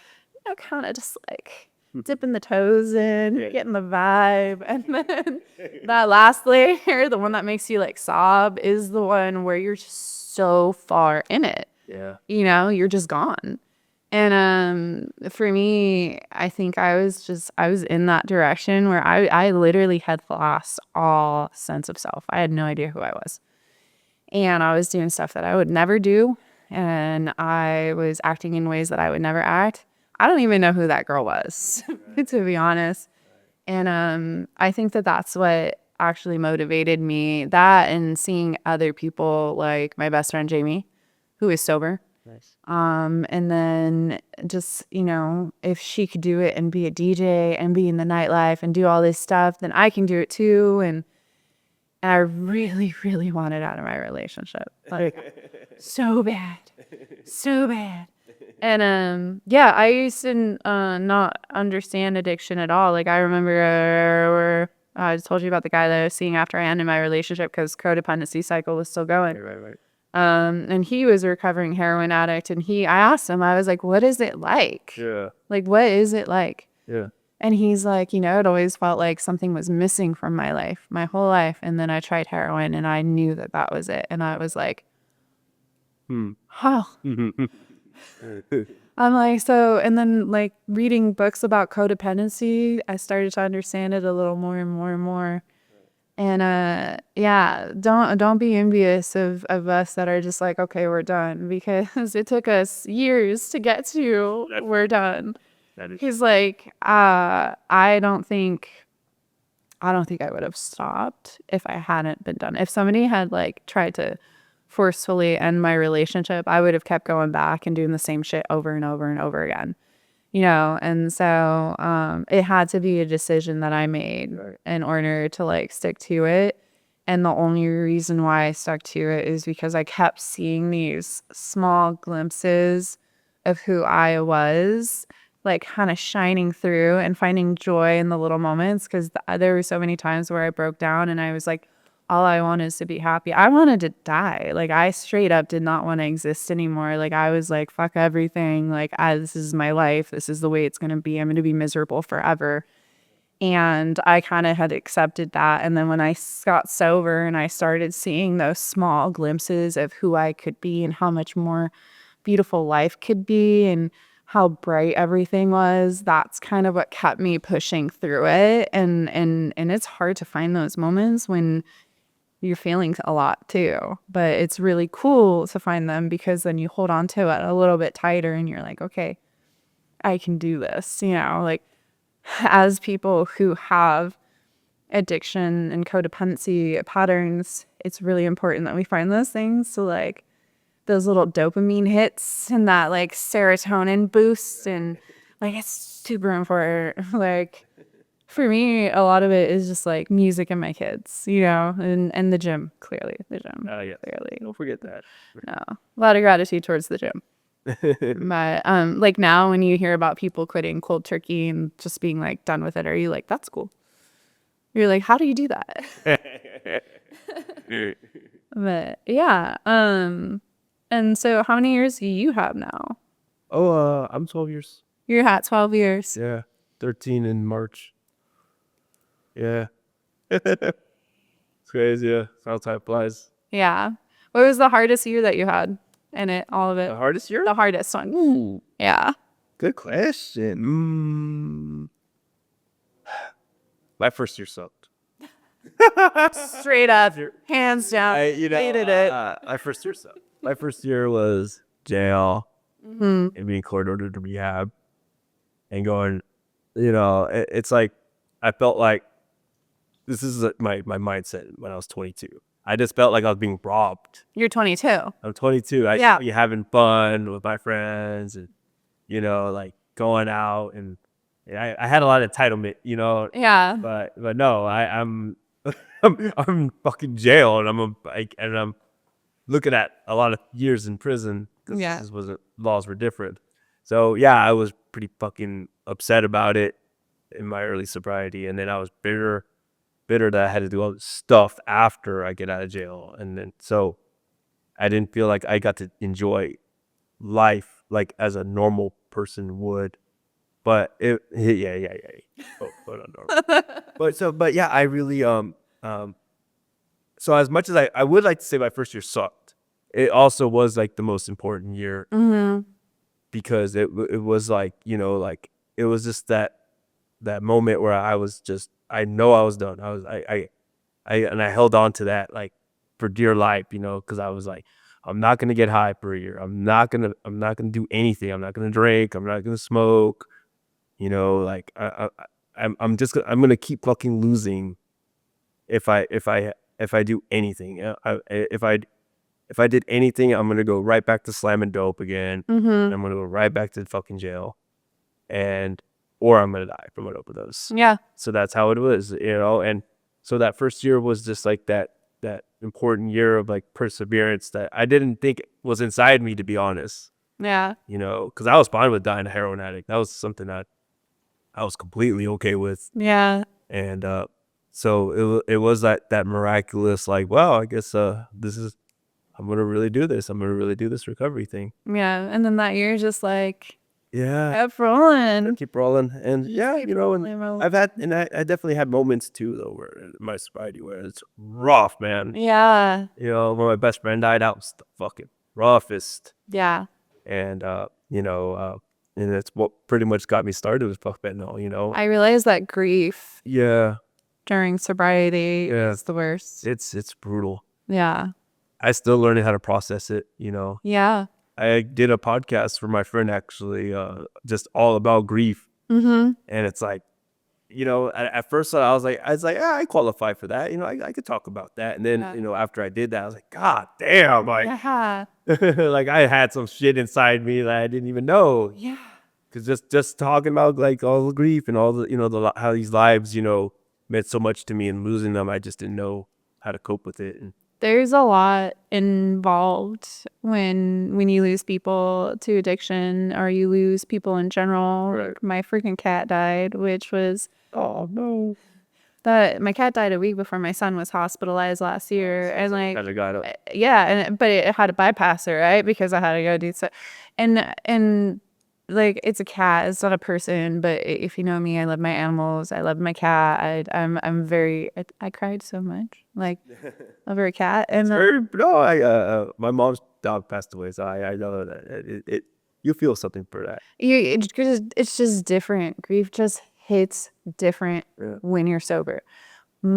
kind of just like dipping the toes in, Yeah. getting the vibe. And then that last layer, the one that makes you like sob, is the one where you're just so far in it. Yeah. You're just gone. And for me, I think I was in that direction where I literally had lost all sense of self. I had no idea who I was. And I was doing stuff that I would never do. And I was acting in ways that I would never act. I don't even know who that girl was, to be honest. And I think that that's what actually motivated me. That and seeing other people like my best friend Jamie, who is sober. Nice. And then just, if she could do it and be a DJ and be in the nightlife and do all this stuff, then I can do it too. And I really, really wanted out of my relationship. Like, so bad. So bad. And yeah, I used to not understand addiction at all. Like I remember I told you about the guy that I was seeing after I ended my relationship because codependency cycle was still going. Right. And he was a recovering heroin addict, and I asked him, I was like, what is it like? Yeah. Like, what is it like? Yeah. And he's like, it always felt like something was missing from my life, my whole life. And then I tried heroin and I knew that that was it. And I was like, huh. I'm like, so, and then like reading books about codependency, I started to understand it a little more and more and more. And yeah, don't be envious of us that are just like, okay, we're done, because it took us years to get to we're done. He's like, I don't think I would have stopped if I hadn't been done. If somebody had like tried to forcefully end my relationship, I would have kept going back and doing the same shit over and over and over again. And so it had to be a decision that I made in order to like stick to it. And the only reason why I stuck to it is because I kept seeing these small glimpses of who I was, like kind of shining through and finding joy in the little moments. Because there were so many times where I broke down and I was like, all I want is to be happy. I wanted to die. Like I straight up did not want to exist anymore. Like I was like, fuck everything. Like this is my life. This is the way it's going to be. I'm going to be miserable forever. And I kind of had accepted that. And then when I got sober and I started seeing those small glimpses of who I could be and how much more beautiful life could be and how bright everything was, that's kind of what kept me pushing through it. And it's hard to find those moments when you're feeling a lot too, but it's really cool to find them because then you hold on to it a little bit tighter and you're like, okay, I can do this. Like as people who have addiction and codependency patterns, it's really important that we find those things. So like those little dopamine hits and that like serotonin boost, and like it's super important. Like for me, a lot of it is just like music and my kids, and the gym, clearly. The gym. Yeah. Clearly. Don't forget that. No. A lot of gratitude towards the gym. But like now when you hear about people quitting cold turkey and just being like done with it, are you like, that's cool? You're like, how do you do that? But yeah. And so how many years do you have now? Oh, I'm 12 years. You're at 12 years. Yeah. 13 in March. Yeah. It's crazy. Yeah. That's how time flies. Yeah. What was the hardest year that you had? in it, all of it. The hardest year? The hardest one. Ooh, Yeah. good question. My first year sucked. Straight up, hands down. Hated it. My first year sucked. My first year was jail and being court ordered to rehab and going, it's like, I felt like this is my mindset when I was 22. I just felt like I was being robbed. You're 22. I'm 22. I Yeah. should be having fun with my friends and, like going out and I had a lot of entitlement, Yeah. but no, I'm I'm fucking jail and I'm looking at a lot of years in prison because Yeah. this wasn't, laws were different. So yeah, I was pretty fucking upset about it in my early sobriety, and then I was bitter that I had to do all this stuff after I get out of jail, and then so I didn't feel like I got to enjoy life like as a normal person would. But yeah. Hold on, normal. But yeah, I really so as much as I would like to say my first year sucked, it also was like the most important year because it was like, like it was just that moment where I was just, I know I was done. I held on to that like for dear life, because I was like, I'm not gonna get high for a year. I'm not gonna do anything. I'm not gonna drink. I'm not gonna smoke. Like I'm gonna keep fucking losing if I do anything. If I did anything, I'm gonna go right back to slamming dope again. And I'm gonna go right back to fucking jail, or I'm gonna die from an overdose. Yeah. So that's how it was, and so that first year was just like that important year of like perseverance that I didn't think was inside me, to be honest. Yeah. Because I was fine with dying a heroin addict. That was something that I was completely okay with. Yeah. And so it was that miraculous, like, wow, I guess this is, I'm gonna really do this. I'm gonna really do this recovery thing. Yeah. And then that year just like Yeah. kept rolling. Keep rolling. And yeah, keep rolling. I definitely had moments too though where in my sobriety where it's rough, man. Yeah. When my best friend died, that was the fucking roughest. Yeah. And and it's what pretty much got me started with fuck fentanyl, I realized that grief Yeah. during sobriety is the worst. It's brutal. Yeah. I still learning how to process it, Yeah. I did a podcast for my friend actually, just all about grief. And it's like, at first I was like, I qualify for that. I could talk about that. And then, after I did that, I was like, God damn, like, Yeah. like I had some shit inside me that I didn't even know. Yeah. Cause just talking about like all the grief and all the, how these lives, meant so much to me, and losing them, I just didn't know how to cope with it. And There's a lot involved when you lose people to addiction, or you lose people in general. Right. Like my freaking cat died, which was oh no, my cat died a week before my son was hospitalized last year, and like kind of got up. yeah, but it had a bypasser, right? Because I had to go do so, and like it's a cat, it's not a person. But if you know me, I love my animals. I love my cat. I'm very. I cried so much, like over a cat, and My mom's dog passed away, so I know that it you feel something for that. it's just different. Grief just hits different when you're sober. In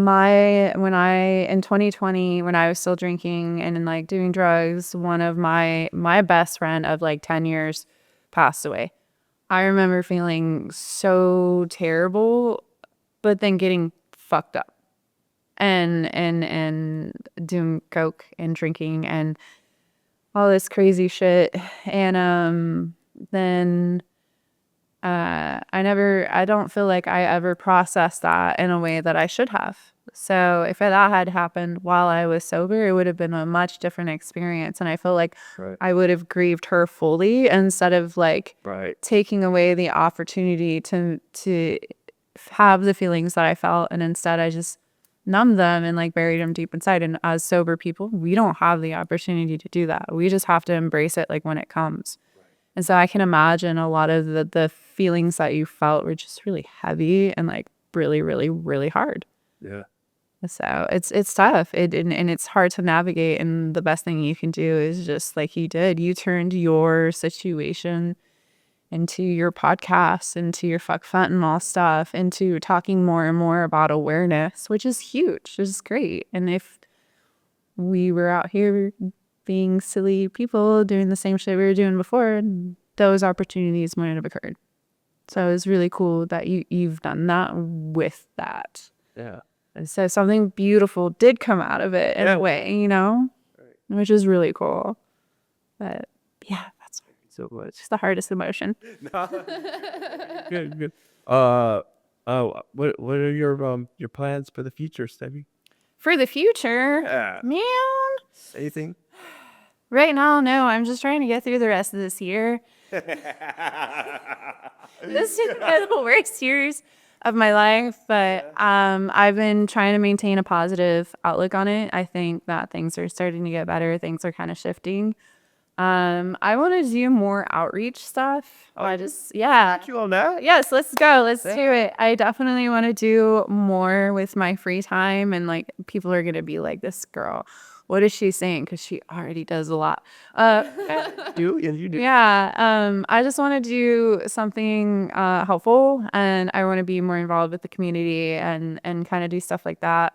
2020, when I was still drinking and like doing drugs, one of my best friend of like 10 years passed away. I remember feeling so terrible, but then getting fucked up and doing coke and drinking and all this crazy shit. And then I don't feel like I ever processed that in a way that I should have. So if that had happened while I was sober, it would have been a much different experience. And I feel like I would have grieved her fully instead of like taking away the opportunity to have the feelings that I felt. And instead I just numbed them and like buried them deep inside. And as sober people, we don't have the opportunity to do that. We just have to embrace it like when it comes. And so I can imagine a lot of the feelings that you felt were just really heavy and like really, really, really hard. Yeah. So it's tough. And it's hard to navigate. And the best thing you can do is just like you did. You turned your situation into your podcast, into your fuck fentanyl stuff, into talking more and more about awareness, which is huge, which is great. And if we were out here being silly people doing the same shit we were doing before, those opportunities wouldn't have occurred. So it's really cool that you've done that with that. Yeah. And so something beautiful did come out of it in a way, you know, which is really cool. But yeah, that's So much. it's the hardest emotion. Good. What are your plans for the future, Steffi? For the future, Yeah. man, Anything? right now, no, I'm just trying to get through the rest of this year. This is one of the worst years of my life, but I've been trying to maintain a positive outlook on it. I think that things are starting to get better. Things are kind of shifting. I want to do more outreach stuff. Got you on that? Yes, let's go. Let's do it. I definitely want to do more with my free time, and like people are gonna be like, "This girl, what is she saying?" Because she already does a lot. You do. Yeah. I just want to do something helpful, and I want to be more involved with the community and kind of do stuff like that.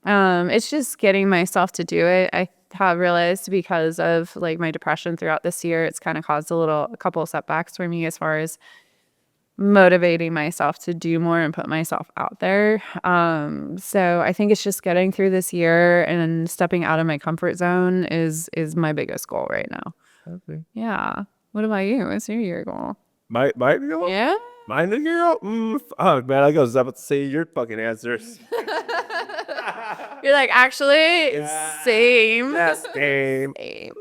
It's just getting myself to do it. I have realized because of like my depression throughout this year, it's kind of caused a couple of setbacks for me as far as motivating myself to do more and put myself out there. So I think it's just getting through this year and stepping out of my comfort zone is my biggest goal right now. Okay. Yeah. What about you? What's your year goal? My girl? Yeah. Mine the girl? Oh man, I was about to say your fucking answers. You're like, actually, same. That's game. Same.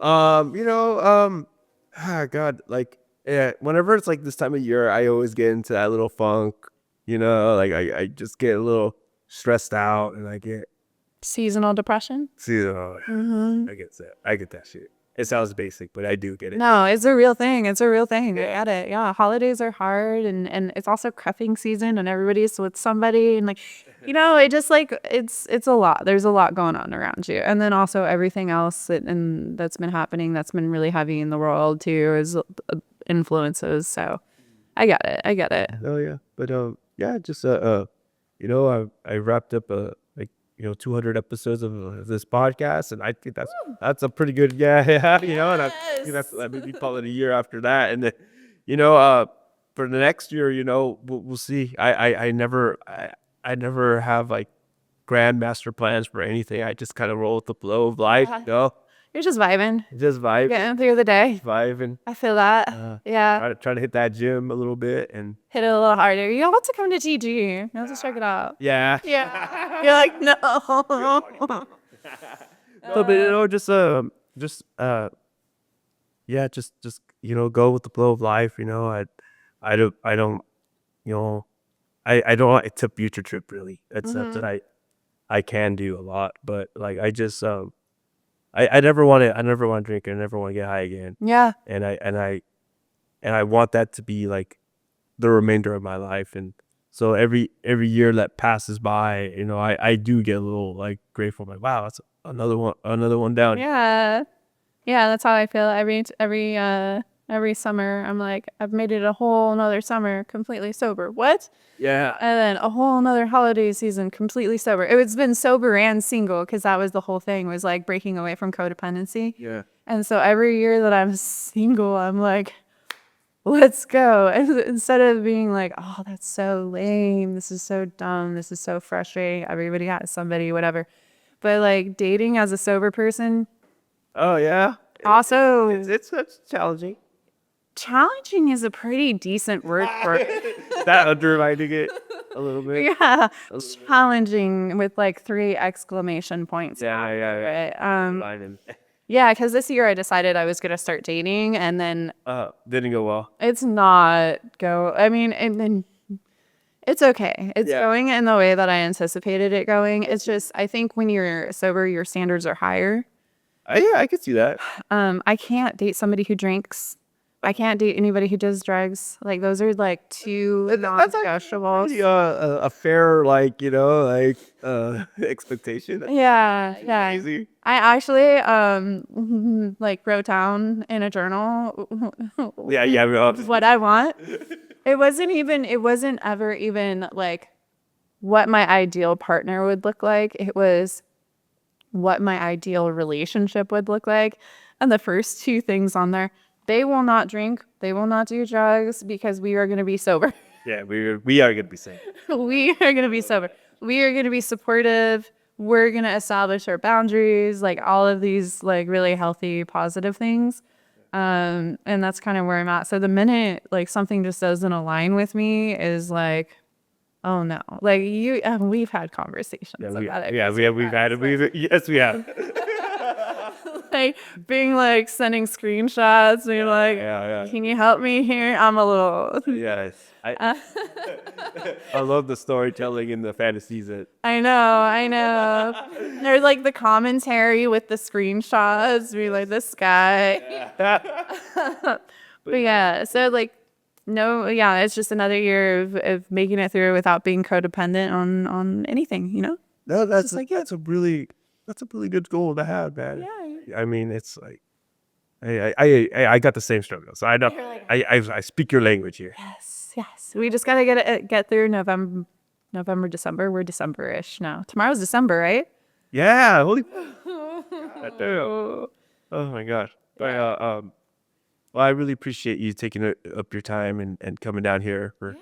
God, like, yeah, whenever it's like this time of year, I always get into that little funk, like I just get a little stressed out and I get, Seasonal depression? I get that shit. It sounds basic, but I do get it. No, it's a real thing. It's a real thing. I get it. Yeah. Holidays are hard and it's also cuffing season and everybody's with somebody and like, it just like it's a lot. There's a lot going on around you. And then also everything else that's been happening that's been really heavy in the world too is influences. So I get it. Oh yeah. But just I wrapped up 200 episodes of this podcast, and I think that's a pretty good and I think that maybe call it a year after that, and then, for the next year, we'll see. I never have like grand master plans for anything. I just kind of roll with the flow of life, You're just vibing. just vibe, Getting through the day. vibing. I feel that. Yeah. Try to hit that gym a little bit, and Hit it a little harder. You have to come to TG. You have to check it out. yeah. Yeah. You're like, no. But just go with the flow of life. I don't I don't want to future trip really. That's something I can do a lot, but like I just I never want to drink. I never want to get high again. Yeah. And I want that to be like the remainder of my life. And so every year that passes by, I do get a little like grateful. I'm like, wow, that's another one down. Yeah. Yeah, that's how I feel every summer. I'm like, I've made it a whole nother summer completely sober. What? Yeah. And then a whole nother holiday season completely sober. It's been sober and single because that was the whole thing, was like breaking away from codependency. Yeah. And so every year that I'm single, I'm like, let's go. And instead of being like, oh, that's so lame. This is so dumb. This is so frustrating. Everybody has somebody, whatever. But like dating as a sober person. Oh yeah. Also, It's challenging. challenging is a pretty decent word for it. That underlining it a little bit. Yeah. Challenging with like 3 exclamation points. Yeah. Right. Yeah, because this year I decided I was going to start dating, and then Didn't go well. it's not I mean, and then it's okay. It's going in the way that I anticipated it going. It's just, I think when you're sober, your standards are higher. Yeah, I could see that. I can't date somebody who drinks I can't date anybody who does drugs. Like those are like two That's actually non-negotiables. pretty, a fair, like, expectation. Yeah, yeah. Easy. I actually like wrote down in a journal Yeah. what I want. It wasn't ever even like what my ideal partner would look like. It was what my ideal relationship would look like. And the first two things on there, they will not drink, they will not do drugs because we are going to be sober. Yeah, we are gonna be safe. We are going to be sober. We are going to be supportive. We're going to establish our boundaries, like all of these like really healthy, positive things. And that's kind of where I'm at. So the minute like something just doesn't align with me is like, oh no, like we've had conversations about it. Yeah, we've had it. Yes, we have. Like being like sending screenshots, being like, Yeah. can you help me here? I'm a little. Yes. I love the storytelling in the fantasies that. I know. There's like the commentary with the screenshots, be like this guy. But yeah, so like, no, yeah, it's just another year of making it through without being codependent on anything, you know? No, that's a really good goal to have, man. Yeah. I mean, it's like I got the same struggle, so I know I speak your language here. Yes. We just gotta get through November, December. We're December-ish now. Tomorrow's December, right? Yeah, holy. That too. Oh my gosh. But, well, I really appreciate you taking up your time and coming down here for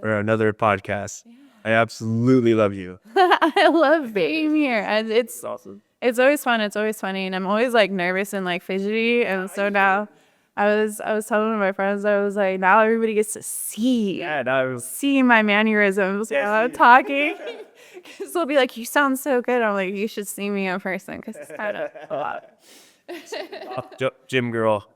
another podcast. I absolutely love you. I love being here, and it's Awesome. it's always fun. It's always funny, and I'm always like nervous and like fidgety. And so now, I was telling my friends, I was like, now everybody gets to see my mannerisms. Yes, I'm talking. Because they'll be like, you sound so good. I'm like, you should see me in person because it's kind of a lot. Gym girl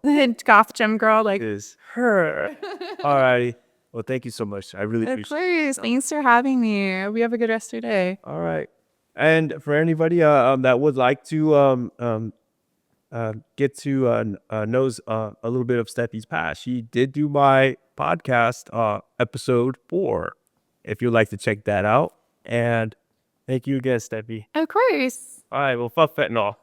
Goth gym girl, like is her. Alrighty. Well, thank you so much. I really of appreciate it. course. Thanks for having me. Hope you have a good rest of your day. All right. And for anybody that would like to get to knows a little bit of Steffi's past, she did do my podcast episode 4. If you'd like to check that out. And thank you again, Steffi. Of course. All right. Well, fuck fentanyl.